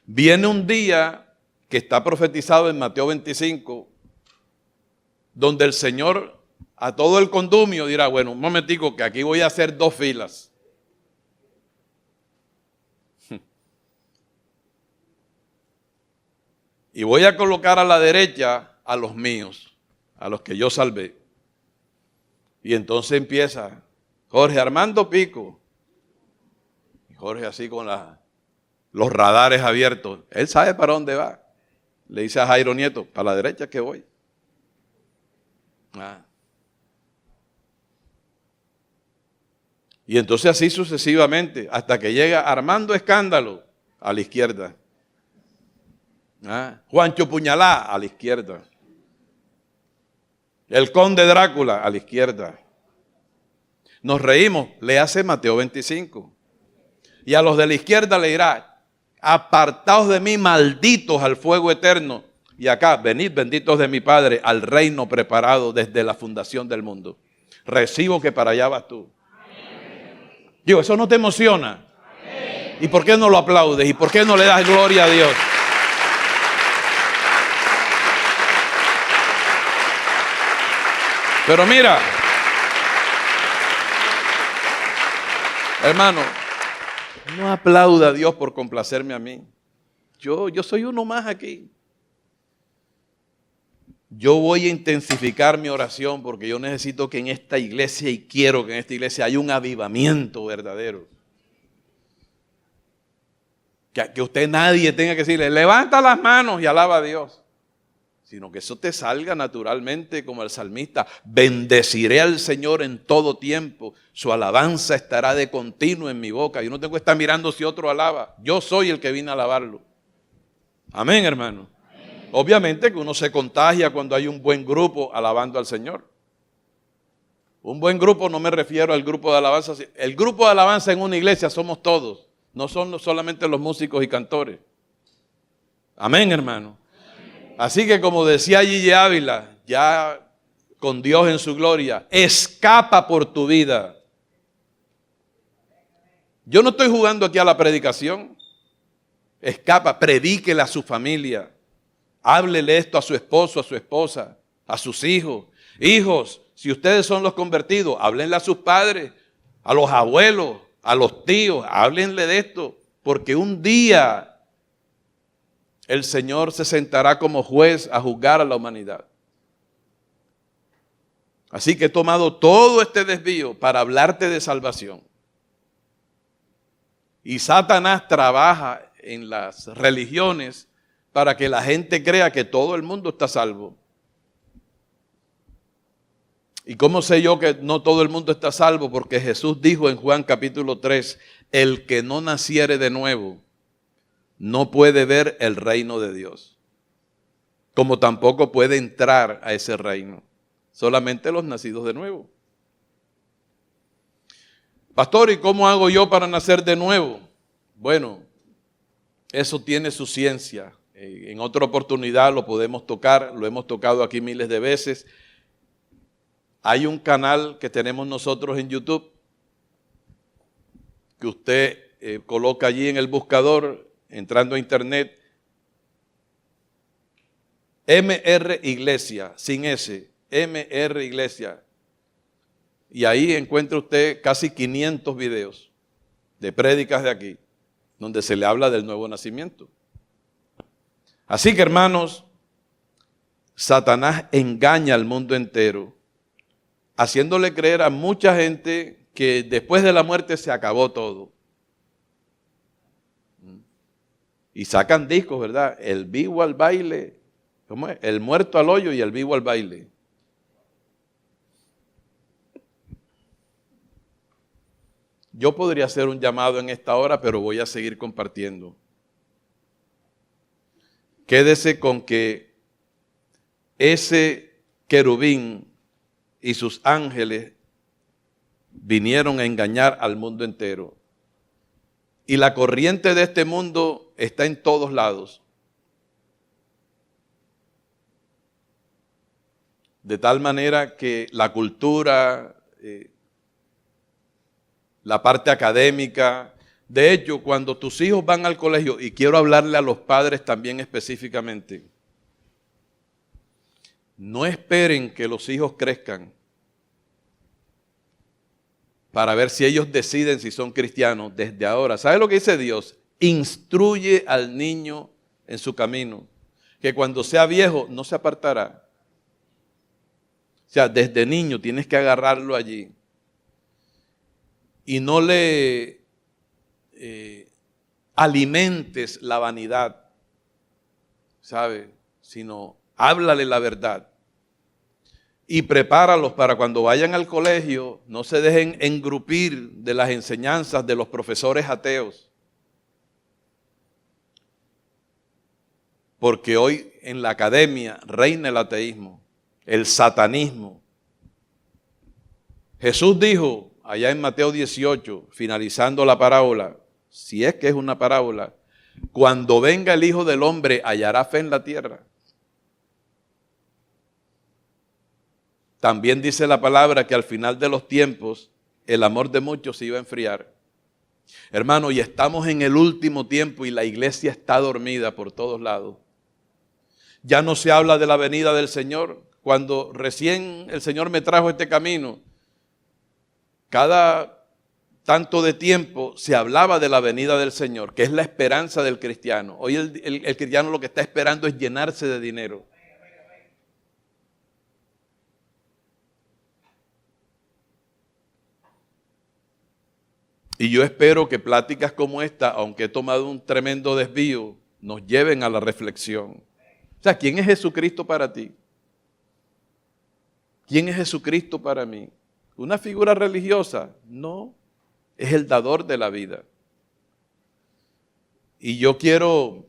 Viene un día que está profetizado en Mateo 25, donde el Señor a todo el condumio dirá, bueno, un momentico que aquí voy a hacer 2 filas. Y voy a colocar a la derecha a los míos, a los que yo salvé. Y entonces empieza Jorge Armando Pico. Y Jorge así con los radares abiertos. Él sabe para dónde va. Le dice a Jairo Nieto, para la derecha que voy. Y entonces así sucesivamente, hasta que llega Armando Escándalo a la izquierda. Juancho Puñalá a la izquierda. El conde Drácula a la izquierda. Nos reímos, le hace Mateo 25. Y a los de la izquierda le dirá, apartaos de mí, malditos al fuego eterno. Y acá, venid benditos de mi Padre al reino preparado desde la fundación del mundo. Recibo que para allá vas tú. Amén. Digo, ¿eso no te emociona? Amén. ¿Y por qué no lo aplaudes? ¿Y por qué no le das gloria a Dios? Pero mira, hermano, no aplauda a Dios por complacerme a mí. Yo soy uno más aquí. Yo voy a intensificar mi oración porque yo necesito que en esta iglesia, y quiero que en esta iglesia haya un avivamiento verdadero. Que usted nadie tenga que decirle, levanta las manos y alaba a Dios. Sino que eso te salga naturalmente como el salmista. Bendeciré al Señor en todo tiempo. Su alabanza estará de continuo en mi boca. Yo no tengo que estar mirando si otro alaba. Yo soy el que vine a alabarlo. Amén, hermano. Amén. Obviamente que uno se contagia cuando hay un buen grupo alabando al Señor. Un buen grupo no me refiero al grupo de alabanza. El grupo de alabanza en una iglesia somos todos. No son solamente los músicos y cantores. Amén, hermano. Así que como decía Gigi Ávila, ya con Dios en su gloria, escapa por tu vida. Yo no estoy jugando aquí a la predicación. Escapa, predíquele a su familia. Háblele esto a su esposo, a su esposa, a sus hijos. Hijos, si ustedes son los convertidos, háblenle a sus padres, a los abuelos, a los tíos, háblenle de esto. Porque un día el Señor se sentará como juez a juzgar a la humanidad. Así que he tomado todo este desvío para hablarte de salvación. Y Satanás trabaja en las religiones para que la gente crea que todo el mundo está salvo. ¿Y cómo sé yo que no todo el mundo está salvo? Porque Jesús dijo en Juan capítulo 3, el que no naciere de nuevo no puede ver el reino de Dios, como tampoco puede entrar a ese reino, solamente los nacidos de nuevo. Pastor, ¿y cómo hago yo para nacer de nuevo? Bueno, eso tiene su ciencia. En otra oportunidad lo podemos tocar, lo hemos tocado aquí miles de veces. Hay un canal que tenemos nosotros en YouTube, que usted coloca allí en el buscador, entrando a internet, MR Iglesia, sin S, MR Iglesia. Y ahí encuentra usted casi 500 videos de prédicas de aquí, donde se le habla del nuevo nacimiento. Así que, hermanos, Satanás engaña al mundo entero, haciéndole creer a mucha gente que después de la muerte se acabó todo. Y sacan discos, ¿verdad? El vivo al baile, ¿cómo es? El muerto al hoyo y el vivo al baile. Yo podría hacer un llamado en esta hora, pero voy a seguir compartiendo. Quédese con que ese querubín y sus ángeles vinieron a engañar al mundo entero. Y la corriente de este mundo está en todos lados. De tal manera que la cultura, la parte académica, de hecho, cuando tus hijos van al colegio, y quiero hablarle a los padres también específicamente, no esperen que los hijos crezcan para ver si ellos deciden si son cristianos desde ahora. ¿Sabe lo que dice Dios? Instruye al niño en su camino, que cuando sea viejo no se apartará. O sea, desde niño tienes que agarrarlo allí y no le alimentes la vanidad, ¿sabe? Sino háblale la verdad. Y prepáralos para cuando vayan al colegio, no se dejen engrupir de las enseñanzas de los profesores ateos. Porque hoy en la academia reina el ateísmo, el satanismo. Jesús dijo allá en Mateo 18, finalizando la parábola, si es que es una parábola, cuando venga el Hijo del Hombre, ¿hallará fe en la tierra? También dice la palabra que al final de los tiempos el amor de muchos se iba a enfriar. Hermano, y estamos en el último tiempo y la iglesia está dormida por todos lados. Ya no se habla de la venida del Señor. Cuando recién el Señor me trajo este camino, cada tanto de tiempo se hablaba de la venida del Señor, que es la esperanza del cristiano. Hoy el cristiano lo que está esperando es llenarse de dinero. Y yo espero que pláticas como esta, aunque he tomado un tremendo desvío, nos lleven a la reflexión. O sea, ¿quién es Jesucristo para ti? ¿Quién es Jesucristo para mí? ¿Una figura religiosa? No, es el dador de la vida. Y yo quiero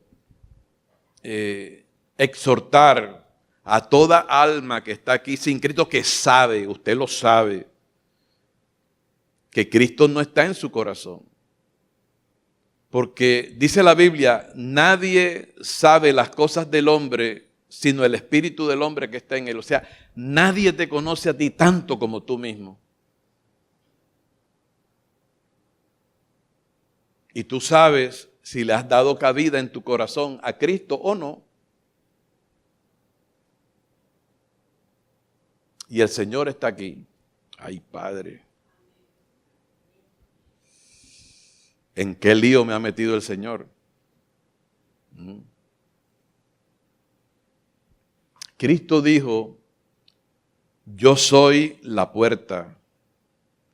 exhortar a toda alma que está aquí sin Cristo, que sabe, usted lo sabe, que Cristo no está en su corazón. Porque dice la Biblia, nadie sabe las cosas del hombre sino el espíritu del hombre que está en él. O sea, nadie te conoce a ti tanto como tú mismo. Y tú sabes si le has dado cabida en tu corazón a Cristo o no. Y el Señor está aquí. Ay, Padre. ¿En qué lío me ha metido el Señor? Cristo dijo, yo soy la puerta.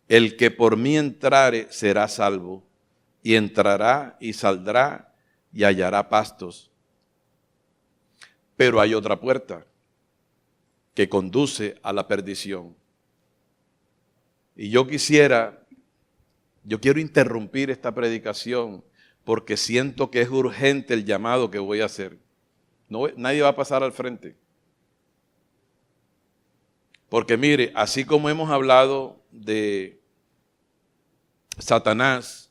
El que por mí entrare será salvo. Y entrará y saldrá y hallará pastos. Pero hay otra puerta que conduce a la perdición. Y yo quiero interrumpir esta predicación porque siento que es urgente el llamado que voy a hacer. Nadie va a pasar al frente. Porque mire, así como hemos hablado de Satanás,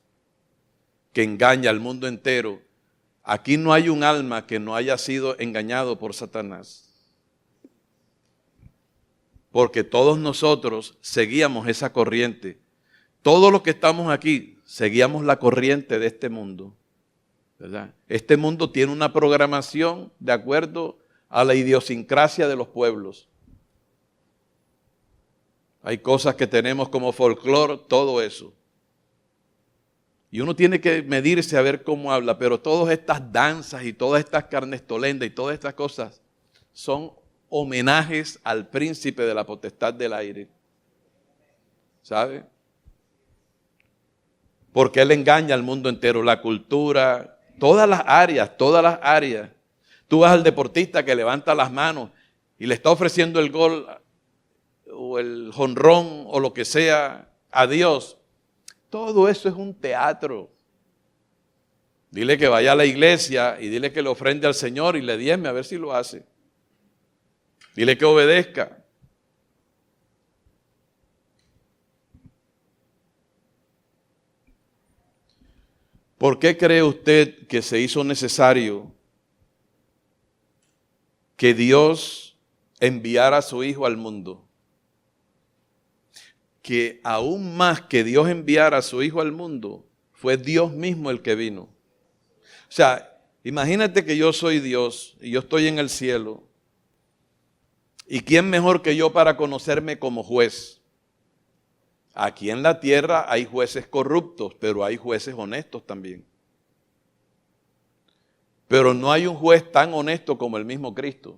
que engaña al mundo entero, aquí no hay un alma que no haya sido engañado por Satanás. Porque todos nosotros seguíamos esa corriente. Todos los que estamos aquí seguíamos la corriente de este mundo, ¿verdad? Este mundo tiene una programación de acuerdo a la idiosincrasia de los pueblos. Hay cosas que tenemos como folclore, todo eso. Y uno tiene que medirse a ver cómo habla, pero todas estas danzas y todas estas carnestolendas y todas estas cosas son homenajes al príncipe de la potestad del aire. ¿Sabe? Porque él engaña al mundo entero, la cultura, todas las áreas, todas las áreas. Tú vas al deportista que levanta las manos y le está ofreciendo el gol o el jonrón o lo que sea a Dios. Todo eso es un teatro. Dile que vaya a la iglesia y dile que le ofrende al Señor y le diezme a ver si lo hace. Dile que obedezca. ¿Por qué cree usted que se hizo necesario que Dios enviara a su Hijo al mundo? Que aún más que Dios enviara a su Hijo al mundo, fue Dios mismo el que vino. O sea, imagínate que yo soy Dios y yo estoy en el cielo. ¿Y quién mejor que yo para conocerme como juez? Aquí en la tierra hay jueces corruptos, pero hay jueces honestos también. Pero no hay un juez tan honesto como el mismo Cristo.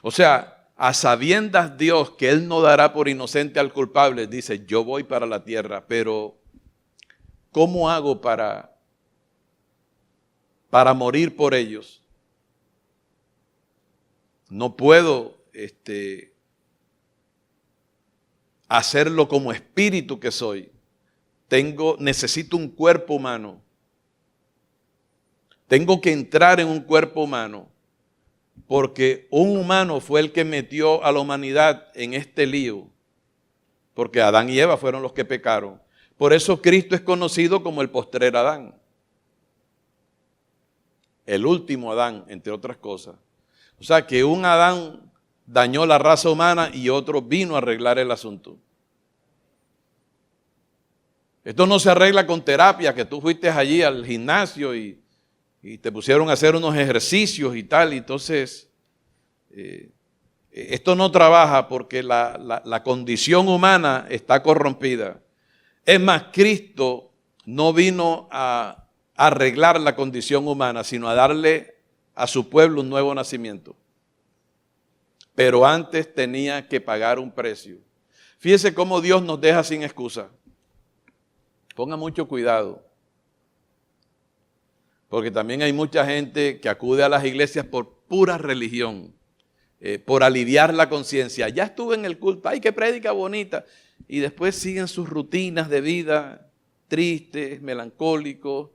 O sea, a sabiendas Dios que Él no dará por inocente al culpable, dice, yo voy para la tierra, pero ¿cómo hago para morir por ellos? No puedo hacerlo como espíritu que soy. Necesito un cuerpo humano. Tengo que entrar en un cuerpo humano, porque un humano fue el que metió a la humanidad en este lío, porque Adán y Eva fueron los que pecaron. Por eso Cristo es conocido como el postrer Adán, el último Adán, entre otras cosas. O sea que un Adán dañó la raza humana y otro vino a arreglar el asunto. Esto no se arregla con terapia, que tú fuiste allí al gimnasio y te pusieron a hacer unos ejercicios y tal. Y entonces, esto no trabaja porque la condición humana está corrompida. Es más, Cristo no vino a arreglar la condición humana, sino a darle a su pueblo un nuevo nacimiento. Pero antes tenía que pagar un precio. Fíjese cómo Dios nos deja sin excusa. Ponga mucho cuidado. Porque también hay mucha gente que acude a las iglesias por pura religión, por aliviar la conciencia. Ya estuve en el culto, ay, qué prédica bonita. Y después siguen sus rutinas de vida, tristes, melancólicos,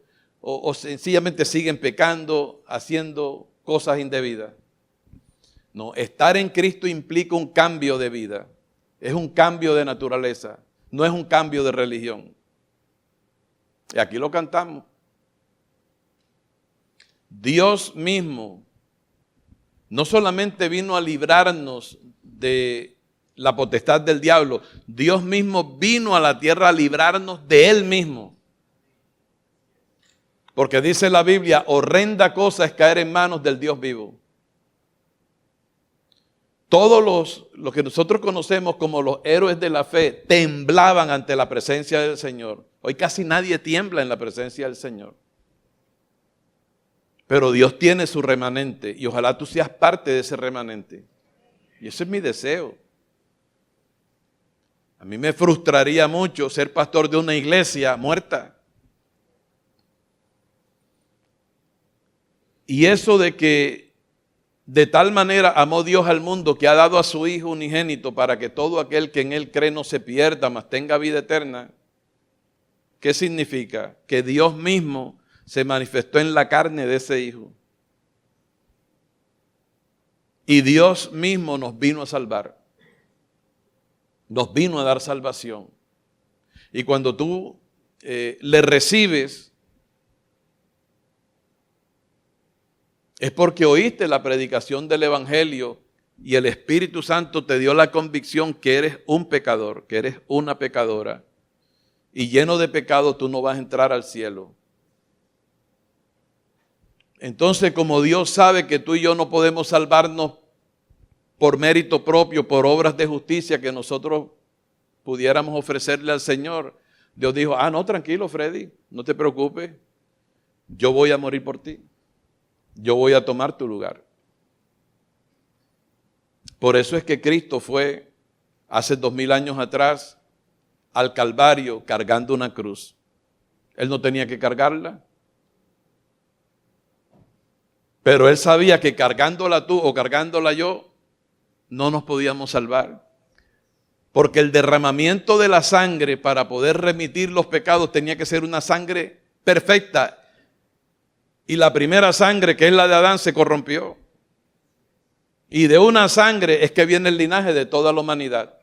o sencillamente siguen pecando, haciendo cosas indebidas. No, estar en Cristo implica un cambio de vida, es un cambio de naturaleza, no es un cambio de religión. Y aquí lo cantamos. Dios mismo no solamente vino a librarnos de la potestad del diablo, Dios mismo vino a la tierra a librarnos de Él mismo. Porque dice la Biblia, horrenda cosa es caer en manos del Dios vivo. Todos los que nosotros conocemos como los héroes de la fe temblaban ante la presencia del Señor. Hoy casi nadie tiembla en la presencia del Señor. Pero Dios tiene su remanente y ojalá tú seas parte de ese remanente. Y ese es mi deseo. A mí me frustraría mucho ser pastor de una iglesia muerta. Y eso de que de tal manera amó Dios al mundo que ha dado a su Hijo unigénito para que todo aquel que en Él cree no se pierda, mas tenga vida eterna. ¿Qué significa? Que Dios mismo se manifestó en la carne de ese Hijo. Y Dios mismo nos vino a salvar. Nos vino a dar salvación. Y cuando tú le recibes, es porque oíste la predicación del Evangelio y el Espíritu Santo te dio la convicción que eres un pecador, que eres una pecadora. Y lleno de pecado tú no vas a entrar al cielo. Entonces, como Dios sabe que tú y yo no podemos salvarnos por mérito propio, por obras de justicia que nosotros pudiéramos ofrecerle al Señor, Dios dijo, no, tranquilo Freddy, no te preocupes, yo voy a morir por ti. Yo voy a tomar tu lugar. Por eso es que Cristo fue hace 2000 años atrás al Calvario cargando una cruz. Él no tenía que cargarla. Pero Él sabía que cargándola tú o cargándola yo, no nos podíamos salvar. Porque el derramamiento de la sangre para poder remitir los pecados tenía que ser una sangre perfecta. Y la primera sangre, que es la de Adán, se corrompió. Y de una sangre es que viene el linaje de toda la humanidad.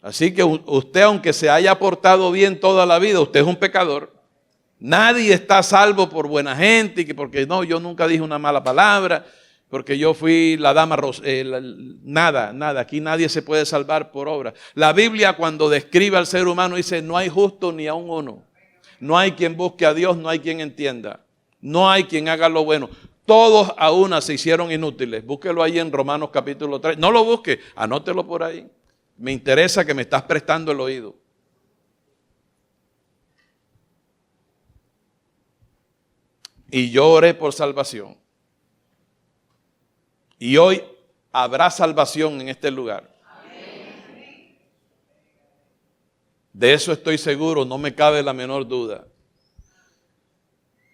Así que usted, aunque se haya portado bien toda la vida, usted es un pecador. Nadie está salvo por buena gente, porque no, yo nunca dije una mala palabra, porque yo fui la dama, nada, aquí nadie se puede salvar por obra. La Biblia, cuando describe al ser humano, dice: no hay justo ni aun uno. No hay quien busque a Dios, no hay quien entienda. No hay quien haga lo bueno. Todos a una se hicieron inútiles. Búsquelo ahí en Romanos capítulo 3. No lo busque, anótelo por ahí. Me interesa que me estás prestando el oído. Y yo oré por salvación. Y hoy habrá salvación en este lugar. De eso estoy seguro, no me cabe la menor duda.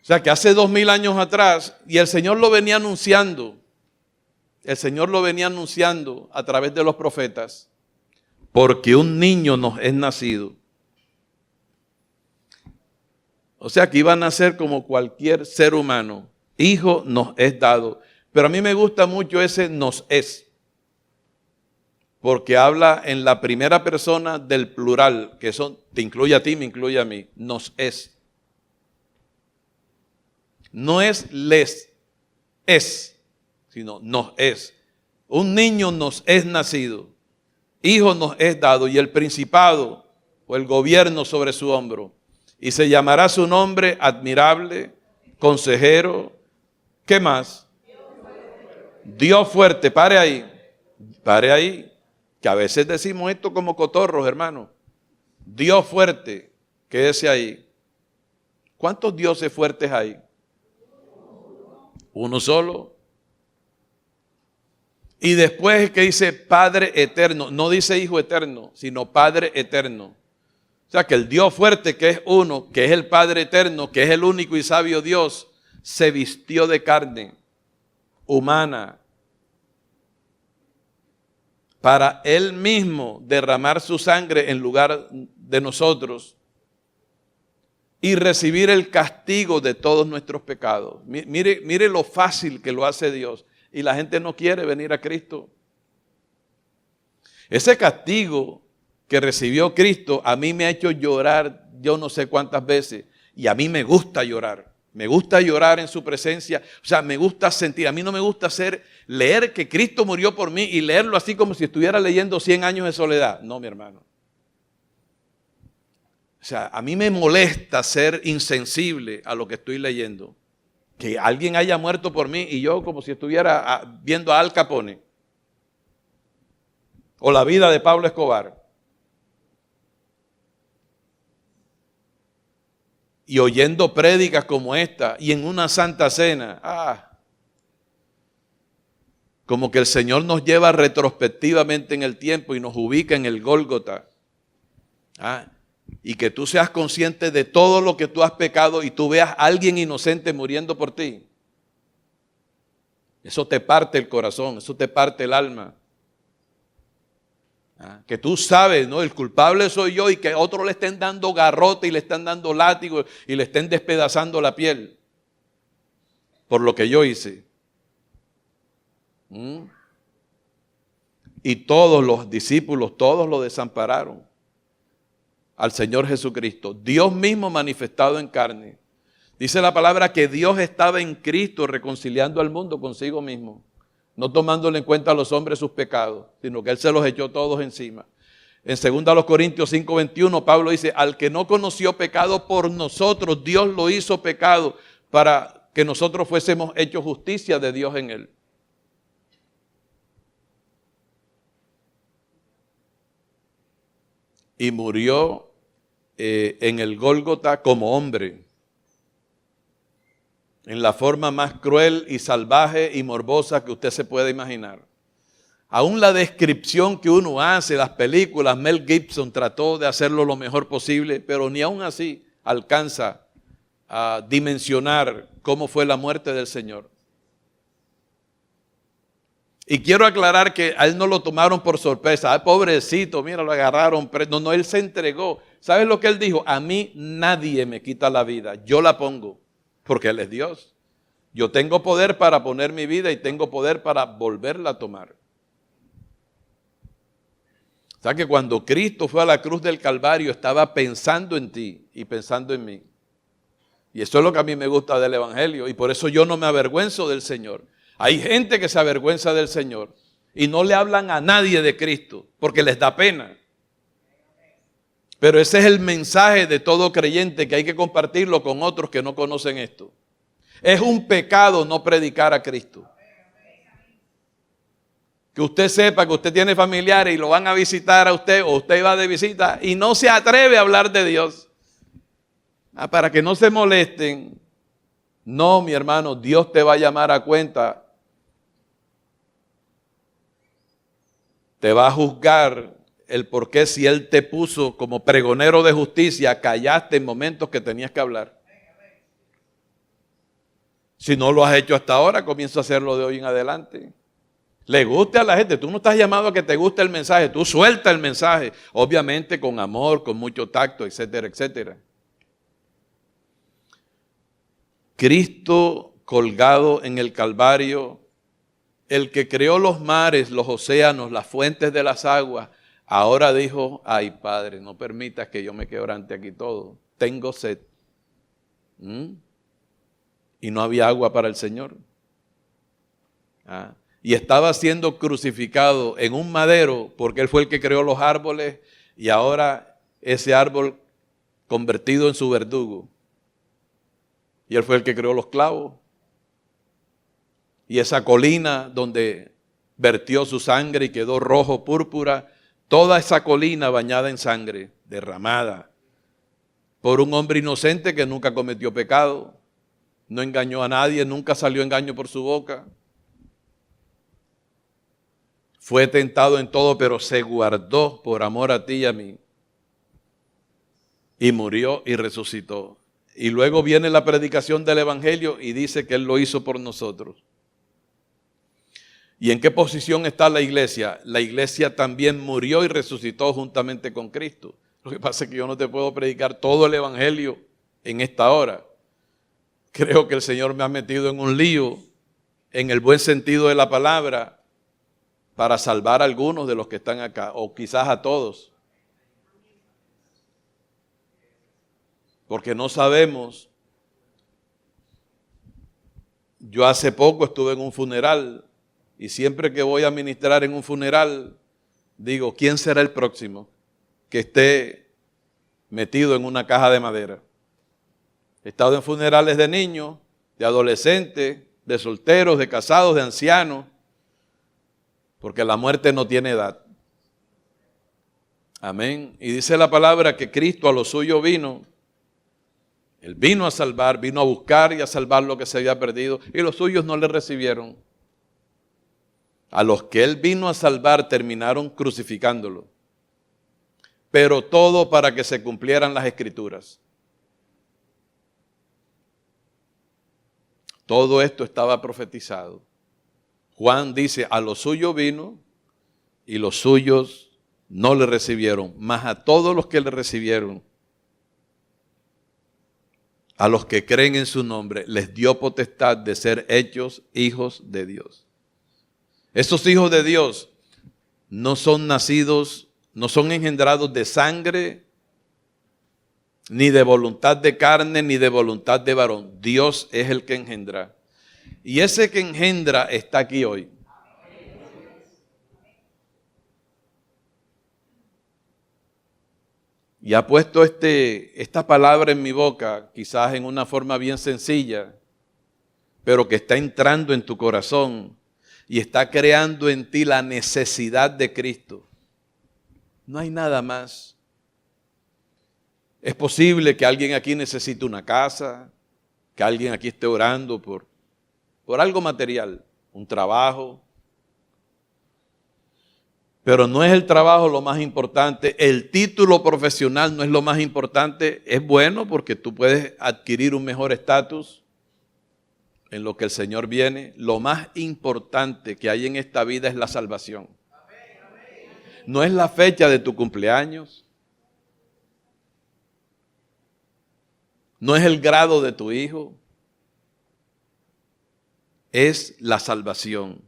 O sea que hace 2000 años atrás, y el Señor lo venía anunciando. El Señor lo venía anunciando a través de los profetas. Porque un niño nos es nacido. O sea que iba a nacer como cualquier ser humano. Hijo nos es dado. Pero a mí me gusta mucho ese nos es. Porque habla en la primera persona del plural, que eso te incluye a ti, me incluye a mí. Nos es. No es les, es, sino nos es. Un niño nos es nacido. Hijo nos es dado, y el principado o el gobierno sobre su hombro. Y se llamará su nombre admirable, consejero. ¿Qué más? Dios fuerte. Pare ahí. Que a veces decimos esto como cotorros, hermano. Dios fuerte, quédese ahí. ¿Cuántos dioses fuertes hay? Uno solo. Y después que dice Padre eterno, no dice Hijo eterno, sino Padre eterno. O sea que el Dios fuerte, que es uno, que es el Padre eterno, que es el único y sabio Dios, se vistió de carne humana para Él mismo derramar su sangre en lugar de nosotros y recibir el castigo de todos nuestros pecados. Mire lo fácil que lo hace Dios. Y la gente no quiere venir a Cristo. Ese castigo que recibió Cristo a mí me ha hecho llorar yo no sé cuántas veces. Y a mí me gusta llorar. Me gusta llorar en su presencia. O sea, me gusta sentir. A mí no me gusta leer que Cristo murió por mí y leerlo así como si estuviera leyendo 100 años de soledad. No, mi hermano. O sea, a mí me molesta ser insensible a lo que estoy leyendo. Que alguien haya muerto por mí y yo como si estuviera viendo a Al Capone. O la vida de Pablo Escobar. Y oyendo prédicas como esta y en una santa cena. Como que el Señor nos lleva retrospectivamente en el tiempo y nos ubica en el Gólgota. Y que tú seas consciente de todo lo que tú has pecado y tú veas a alguien inocente muriendo por ti. Eso te parte el corazón, eso te parte el alma. Que tú sabes, ¿no? El culpable soy yo y que a otro le estén dando garrote y le están dando látigo y le estén despedazando la piel por lo que yo hice. Y todos los discípulos, todos lo desampararon al Señor Jesucristo. Dios mismo manifestado en carne. Dice la palabra que Dios estaba en Cristo reconciliando al mundo consigo mismo. No tomándole en cuenta a los hombres sus pecados, sino que Él se los echó todos encima. En 2 Corintios 5:21, Pablo dice: al que no conoció pecado por nosotros, Dios lo hizo pecado para que nosotros fuésemos hechos justicia de Dios en Él. Y murió en el Gólgota como hombre, en la forma más cruel y salvaje y morbosa que usted se pueda imaginar. Aún la descripción que uno hace, las películas, Mel Gibson trató de hacerlo lo mejor posible, pero ni aún así alcanza a dimensionar cómo fue la muerte del Señor. Y quiero aclarar que a él no lo tomaron por sorpresa. Ay, pobrecito, mira, lo agarraron. No, él se entregó. ¿Sabes lo que él dijo? A mí nadie me quita la vida, yo la pongo, porque Él es Dios. Yo tengo poder para poner mi vida y tengo poder para volverla a tomar. O sea que cuando Cristo fue a la cruz del Calvario, estaba pensando en ti y pensando en mí. Y eso es lo que a mí me gusta del Evangelio, y por eso yo no me avergüenzo del Señor. Hay gente que se avergüenza del Señor y no le hablan a nadie de Cristo porque les da pena. Pero ese es el mensaje de todo creyente, que hay que compartirlo con otros que no conocen esto. Es un pecado no predicar a Cristo. Que usted sepa que usted tiene familiares y lo van a visitar a usted, o usted va de visita y no se atreve a hablar de Dios. Para que no se molesten. No, mi hermano, Dios te va a llamar a cuenta. Te va a juzgar el por qué, si Él te puso como pregonero de justicia, callaste en momentos que tenías que hablar. Si no lo has hecho hasta ahora, comienza a hacerlo de hoy en adelante. Le guste a la gente. Tú no estás llamado a que te guste el mensaje. Tú suelta el mensaje. Obviamente con amor, con mucho tacto, etcétera, etcétera. Cristo colgado en el Calvario, el que creó los mares, los océanos, las fuentes de las aguas, ahora dijo: ay, Padre, no permitas que yo me quebrante aquí todo. Tengo sed. Y no había agua para el Señor. Y estaba siendo crucificado en un madero porque Él fue el que creó los árboles, y ahora ese árbol convertido en su verdugo. Y Él fue el que creó los clavos. Y esa colina donde vertió su sangre y quedó rojo púrpura, toda esa colina bañada en sangre, derramada por un hombre inocente que nunca cometió pecado, no engañó a nadie, nunca salió engaño por su boca. Fue tentado en todo, pero se guardó por amor a ti y a mí. Y murió y resucitó. Y luego viene la predicación del Evangelio y dice que Él lo hizo por nosotros. ¿Y en qué posición está la iglesia? La iglesia también murió y resucitó juntamente con Cristo. Lo que pasa es que yo no te puedo predicar todo el Evangelio en esta hora. Creo que el Señor me ha metido en un lío, en el buen sentido de la palabra, para salvar a algunos de los que están acá, o quizás a todos. Porque no sabemos. Yo hace poco estuve en un funeral, y siempre que voy a ministrar en un funeral, digo: ¿quién será el próximo que esté metido en una caja de madera? He estado en funerales de niños, de adolescentes, de solteros, de casados, de ancianos, porque la muerte no tiene edad. Amén. Y dice la palabra que Cristo a lo suyo vino. Él vino a salvar, vino a buscar y a salvar lo que se había perdido, y los suyos no le recibieron. A los que Él vino a salvar terminaron crucificándolo. Pero todo para que se cumplieran las Escrituras. Todo esto estaba profetizado. Juan dice: a lo suyo vino y los suyos no le recibieron, mas a todos los que le recibieron, a los que creen en su nombre, les dio potestad de ser hechos hijos de Dios. Esos hijos de Dios no son nacidos, no son engendrados de sangre, ni de voluntad de carne, ni de voluntad de varón. Dios es el que engendra. Y ese que engendra está aquí hoy. Y ha puesto esta palabra en mi boca, quizás en una forma bien sencilla, pero que está entrando en tu corazón y está creando en ti la necesidad de Cristo. No hay nada más. Es posible que alguien aquí necesite una casa, que alguien aquí esté orando por algo material, un trabajo. Pero no es el trabajo lo más importante, el título profesional no es lo más importante. Es bueno porque tú puedes adquirir un mejor estatus, en lo que el Señor viene, lo más importante que hay en esta vida es la salvación. No es la fecha de tu cumpleaños, no es el grado de tu hijo, es la salvación.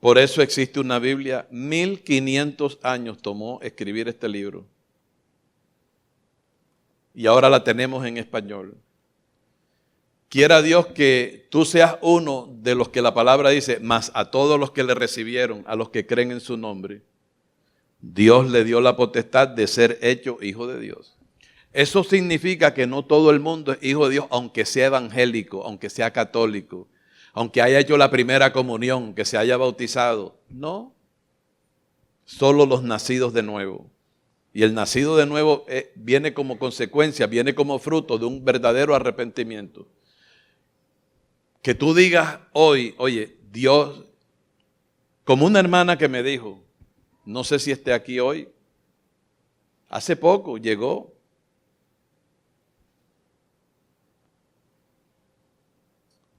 Por eso existe una Biblia. 1500 años tomó escribir este libro. Y ahora la tenemos en español. Quiera Dios que tú seas uno de los que la palabra dice, mas a todos los que le recibieron, a los que creen en su nombre, Dios le dio la potestad de ser hecho hijo de Dios. Eso significa que no todo el mundo es hijo de Dios, aunque sea evangélico, aunque sea católico, aunque haya hecho la primera comunión, que se haya bautizado. No, solo los nacidos de nuevo. Y el nacido de nuevo viene como consecuencia, viene como fruto de un verdadero arrepentimiento. Que tú digas hoy, oye, Dios, como una hermana que me dijo, no sé si esté aquí hoy, hace poco llegó.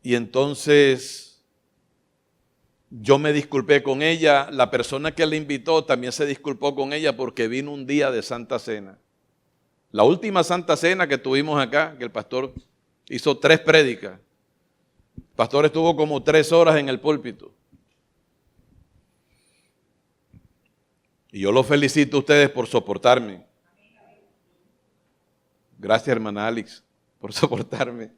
Y entonces yo me disculpé con ella, la persona que la invitó también se disculpó con ella porque vino un día de Santa Cena. La última Santa Cena que tuvimos acá, que el pastor hizo 3 prédicas. El pastor estuvo como 3 horas en el púlpito. Y yo los felicito a ustedes por soportarme. Gracias, hermana Alex, por soportarme.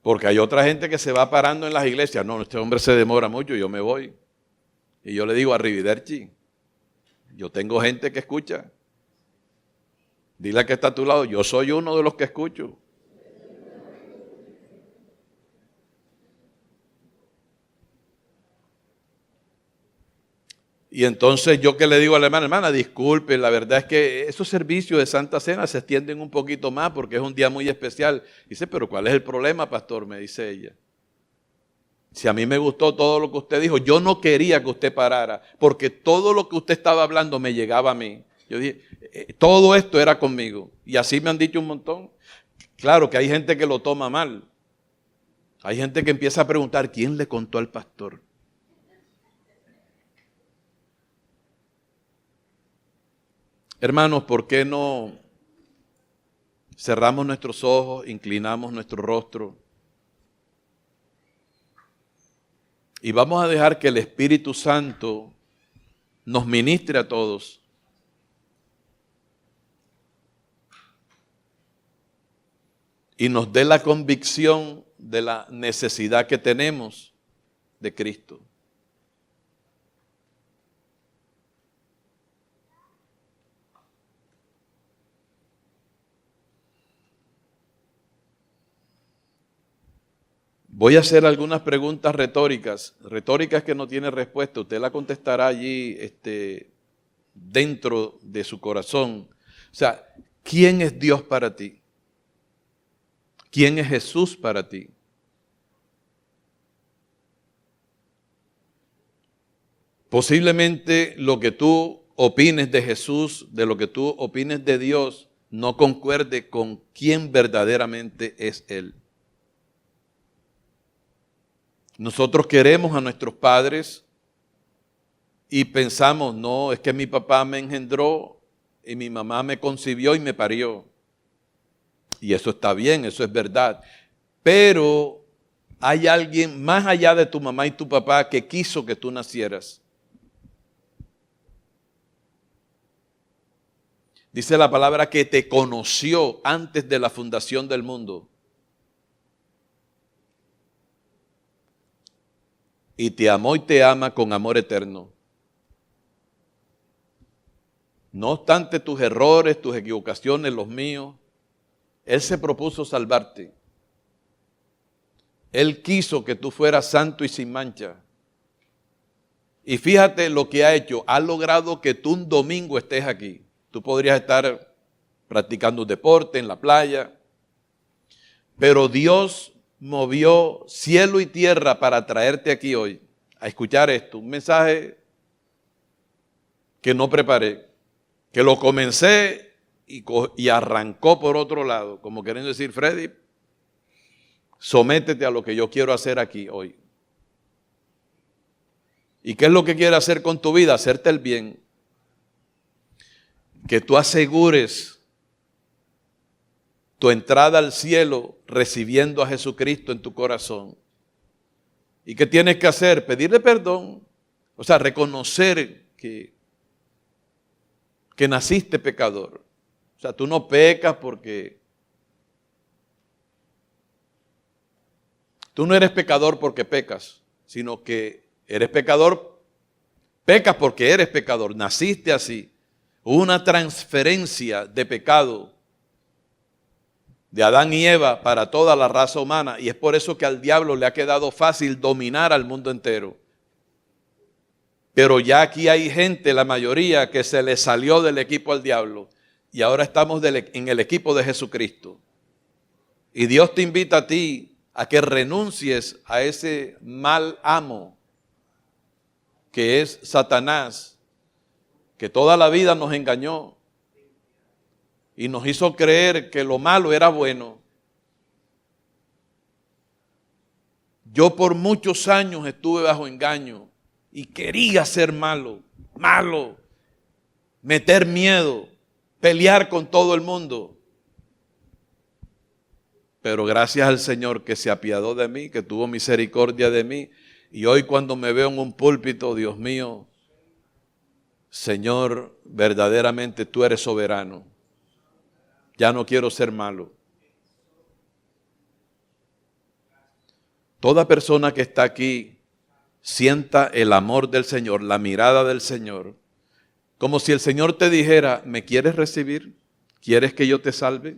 Porque hay otra gente que se va parando en las iglesias. No, este hombre se demora mucho, yo me voy. Y yo le digo, arrivederci. Yo tengo gente que escucha. Dile a que está a tu lado, yo soy uno de los que escucho. Y entonces yo que le digo a la hermana, disculpe, la verdad es que esos servicios de Santa Cena se extienden un poquito más porque es un día muy especial. Dice, pero ¿cuál es el problema, pastor? Me dice ella. Si a mí me gustó todo lo que usted dijo, yo no quería que usted parara, porque todo lo que usted estaba hablando me llegaba a mí. Yo dije, todo esto era conmigo. Y así me han dicho un montón. Claro que hay gente que lo toma mal. Hay gente que empieza a preguntar, ¿quién le contó al pastor? Hermanos, ¿por qué no cerramos nuestros ojos, inclinamos nuestro rostro y vamos a dejar que el Espíritu Santo nos ministre a todos? Y nos dé la convicción de la necesidad que tenemos de Cristo. Voy a hacer algunas preguntas retóricas que no tienen respuesta. Usted la contestará allí dentro de su corazón. O sea, ¿quién es Dios para ti? ¿Quién es Jesús para ti? Posiblemente lo que tú opines de Jesús, de lo que tú opines de Dios, no concuerde con quién verdaderamente es Él. Nosotros queremos a nuestros padres y pensamos, no, es que mi papá me engendró y mi mamá me concibió y me parió. Y eso está bien, eso es verdad. Pero hay alguien más allá de tu mamá y tu papá que quiso que tú nacieras. Dice la palabra que te conoció antes de la fundación del mundo. Y te amó y te ama con amor eterno. No obstante tus errores, tus equivocaciones, los míos, Él se propuso salvarte. Él quiso que tú fueras santo y sin mancha. Y fíjate lo que ha hecho. Ha logrado que tú un domingo estés aquí. Tú podrías estar practicando un deporte en la playa. Pero Dios movió cielo y tierra para traerte aquí hoy a escuchar esto. Un mensaje que no preparé, que lo comencé y arrancó por otro lado, como queriendo decir, Freddy, sométete a lo que yo quiero hacer aquí hoy. ¿Y qué es lo que quiere hacer con tu vida? Hacerte el bien. Que tú asegures tu entrada al cielo recibiendo a Jesucristo en tu corazón. ¿Y qué tienes que hacer? Pedirle perdón. O sea, reconocer que naciste pecador. O sea, tú no pecas porque... Tú no eres pecador porque pecas, sino que eres pecador, pecas porque eres pecador, naciste así. Hubo una transferencia de pecado de Adán y Eva para toda la raza humana, y es por eso que al diablo le ha quedado fácil dominar al mundo entero. Pero ya aquí hay gente, la mayoría, que se le salió del equipo al diablo, y ahora estamos en el equipo de Jesucristo. Y Dios te invita a ti a que renuncies a ese mal amo que es Satanás, que toda la vida nos engañó y nos hizo creer que lo malo era bueno. Yo por muchos años estuve bajo engaño y quería ser malo, meter miedo, pelear con todo el mundo. Pero gracias al Señor que se apiadó de mí, que tuvo misericordia de mí. Y hoy cuando me veo en un púlpito, Dios mío, Señor, verdaderamente tú eres soberano. Ya no quiero ser malo. Toda persona que está aquí sienta el amor del Señor, la mirada del Señor, como si el Señor te dijera, ¿me quieres recibir? ¿Quieres que yo te salve?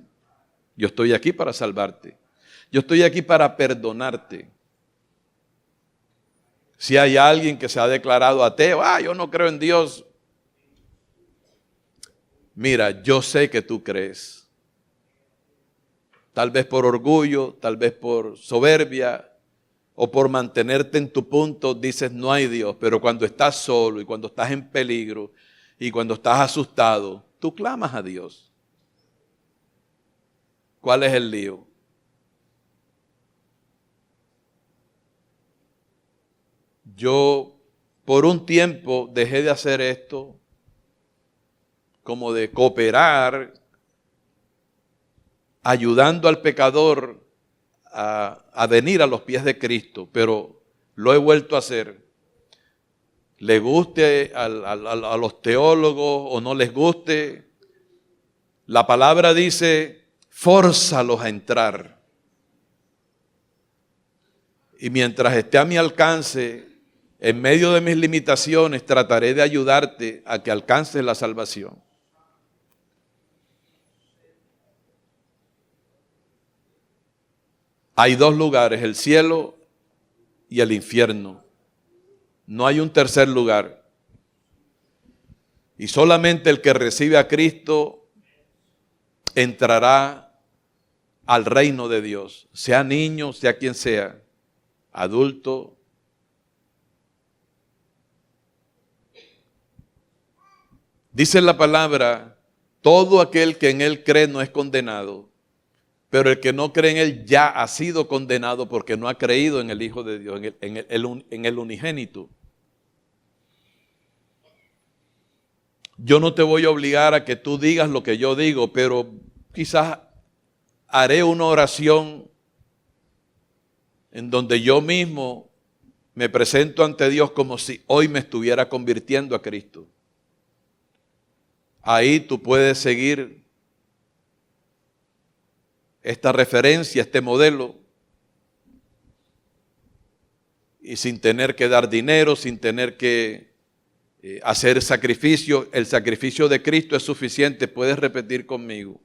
Yo estoy aquí para salvarte. Yo estoy aquí para perdonarte. Si hay alguien que se ha declarado ateo, yo no creo en Dios. Mira, yo sé que tú crees. Tal vez por orgullo, tal vez por soberbia o por mantenerte en tu punto, dices no hay Dios. Pero cuando estás solo y cuando estás en peligro y cuando estás asustado, tú clamas a Dios. ¿Cuál es el lío? Yo por un tiempo dejé de hacer esto, como de cooperar, ayudando al pecador a venir a los pies de Cristo, pero lo he vuelto a hacer. Le guste a los teólogos o no les guste, la palabra dice, fórzalos a entrar. Y mientras esté a mi alcance, en medio de mis limitaciones, trataré de ayudarte a que alcances la salvación. Hay dos lugares, el cielo y el infierno. No hay un tercer lugar. Y solamente el que recibe a Cristo entrará al reino de Dios, sea niño, sea quien sea, adulto. Dice la palabra, todo aquel que en Él cree no es condenado, pero el que no cree en Él ya ha sido condenado porque no ha creído en el Hijo de Dios, en el unigénito. Yo no te voy a obligar a que tú digas lo que yo digo, pero quizás haré una oración en donde yo mismo me presento ante Dios como si hoy me estuviera convirtiendo a Cristo. Ahí tú puedes seguir esta referencia, este modelo, y sin tener que dar dinero, sin tener que hacer sacrificio. El sacrificio de Cristo es suficiente. Puedes repetir conmigo.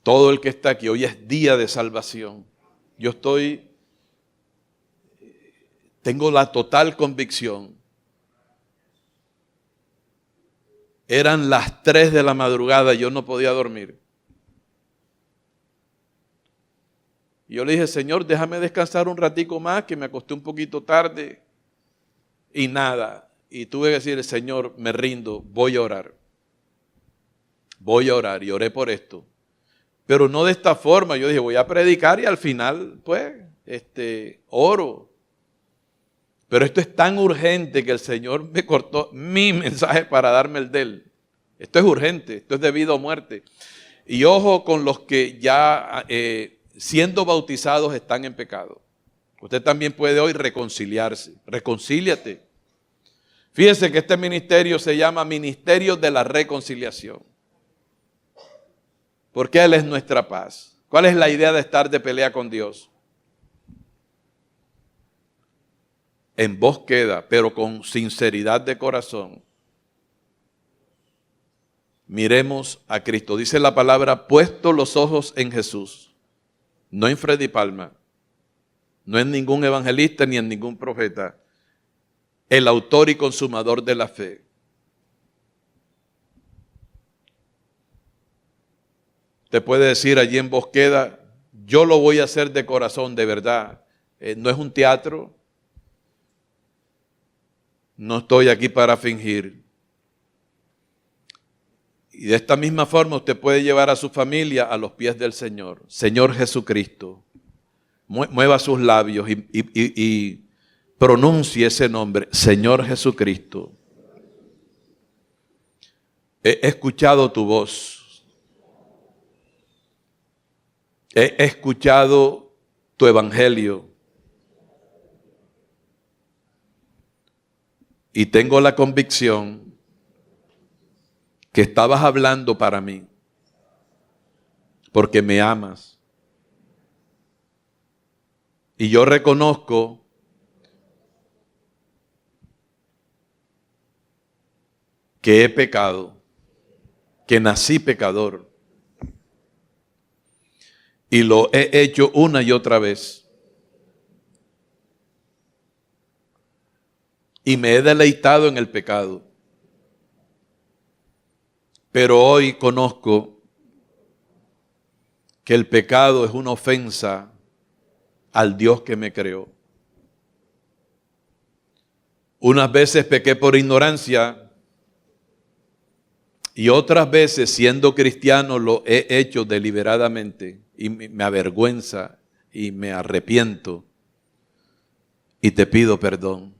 Todo el que está aquí, hoy es día de salvación. Yo tengo la total convicción. Eran las 3 de la madrugada, yo no podía dormir. Y yo le dije, Señor, déjame descansar un ratico más, que me acosté un poquito tarde. Y nada, y tuve que decir, Señor, me rindo, voy a orar. Voy a orar y oré por esto. Pero no de esta forma, yo dije, voy a predicar y al final, pues, oro. Pero esto es tan urgente que el Señor me cortó mi mensaje para darme el de él. Esto es urgente, esto es de vida o muerte. Y ojo con los que ya siendo bautizados están en pecado. Usted también puede hoy reconciliarse. Reconcíliate. Fíjese que este ministerio se llama Ministerio de la Reconciliación. Porque Él es nuestra paz. ¿Cuál es la idea de estar de pelea con Dios? En vos queda, pero con sinceridad de corazón. Miremos a Cristo. Dice la palabra, puesto los ojos en Jesús. No en Freddy Palma. No en ningún evangelista ni en ningún profeta. El autor y consumador de la fe. Te puede decir allí en Bosqueda, yo lo voy a hacer de corazón, de verdad. No es un teatro. No estoy aquí para fingir. Y de esta misma forma usted puede llevar a su familia a los pies del Señor. Señor Jesucristo. Mueva sus labios y pronuncie ese nombre. Señor Jesucristo. He escuchado tu voz. He escuchado tu evangelio. Y tengo la convicción que estabas hablando para mí, porque me amas. Y yo reconozco que he pecado, que nací pecador, y lo he hecho una y otra vez. Y me he deleitado en el pecado. Pero hoy conozco que el pecado es una ofensa al Dios que me creó. Unas veces pequé por ignorancia y otras veces, siendo cristiano, lo he hecho deliberadamente y me avergüenza y me arrepiento y te pido perdón.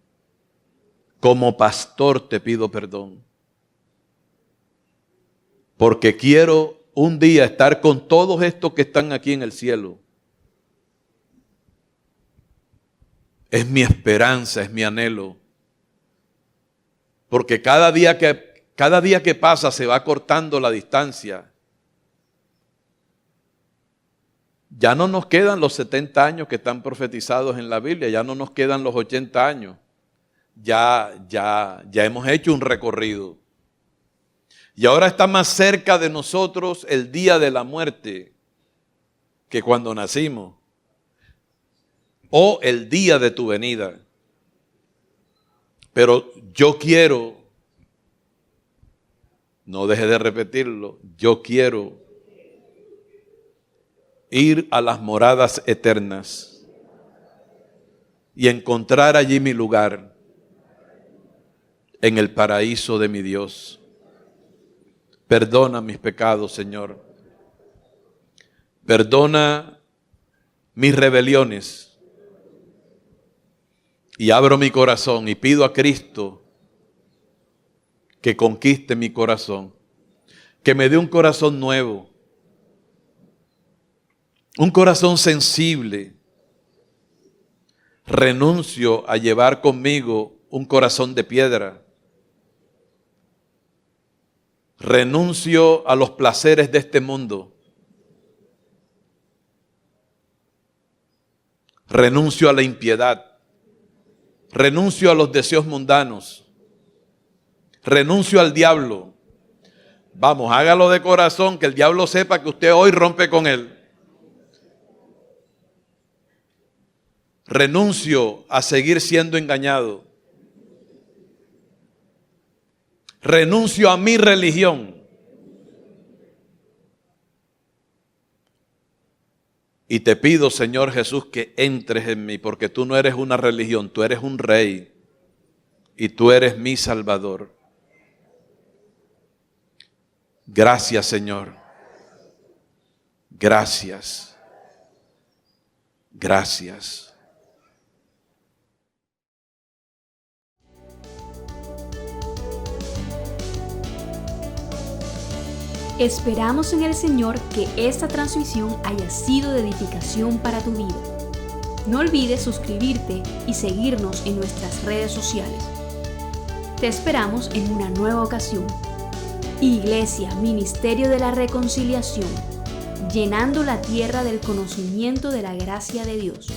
Como pastor te pido perdón. Porque quiero un día estar con todos estos que están aquí en el cielo. Es mi esperanza, es mi anhelo. Porque cada día que pasa se va cortando la distancia. Ya no nos quedan los 70 años que están profetizados en la Biblia, ya no nos quedan los 80 años. Ya hemos hecho un recorrido. Y ahora está más cerca de nosotros el día de la muerte que cuando nacimos. O el día de tu venida. Pero yo quiero, no deje de repetirlo, yo quiero ir a las moradas eternas y encontrar allí mi lugar en el paraíso de mi Dios. Perdona mis pecados, Señor. Perdona mis rebeliones. Y abro mi corazón y pido a Cristo que conquiste mi corazón. Que me dé un corazón nuevo. Un corazón sensible. Renuncio a llevar conmigo un corazón de piedra. Renuncio a los placeres de este mundo. Renuncio a la impiedad. Renuncio a los deseos mundanos. Renuncio al diablo. Vamos, hágalo de corazón, que el diablo sepa que usted hoy rompe con él. Renuncio a seguir siendo engañado. Renuncio a mi religión. Y te pido, Señor Jesús, que entres en mí, porque tú no eres una religión, tú eres un rey. y tú eres mi Salvador. Gracias, Señor. Gracias. Gracias. Esperamos en el Señor que esta transmisión haya sido de edificación para tu vida. No olvides suscribirte y seguirnos en nuestras redes sociales. Te esperamos en una nueva ocasión. Iglesia, Ministerio de la Reconciliación, llenando la tierra del conocimiento de la gracia de Dios.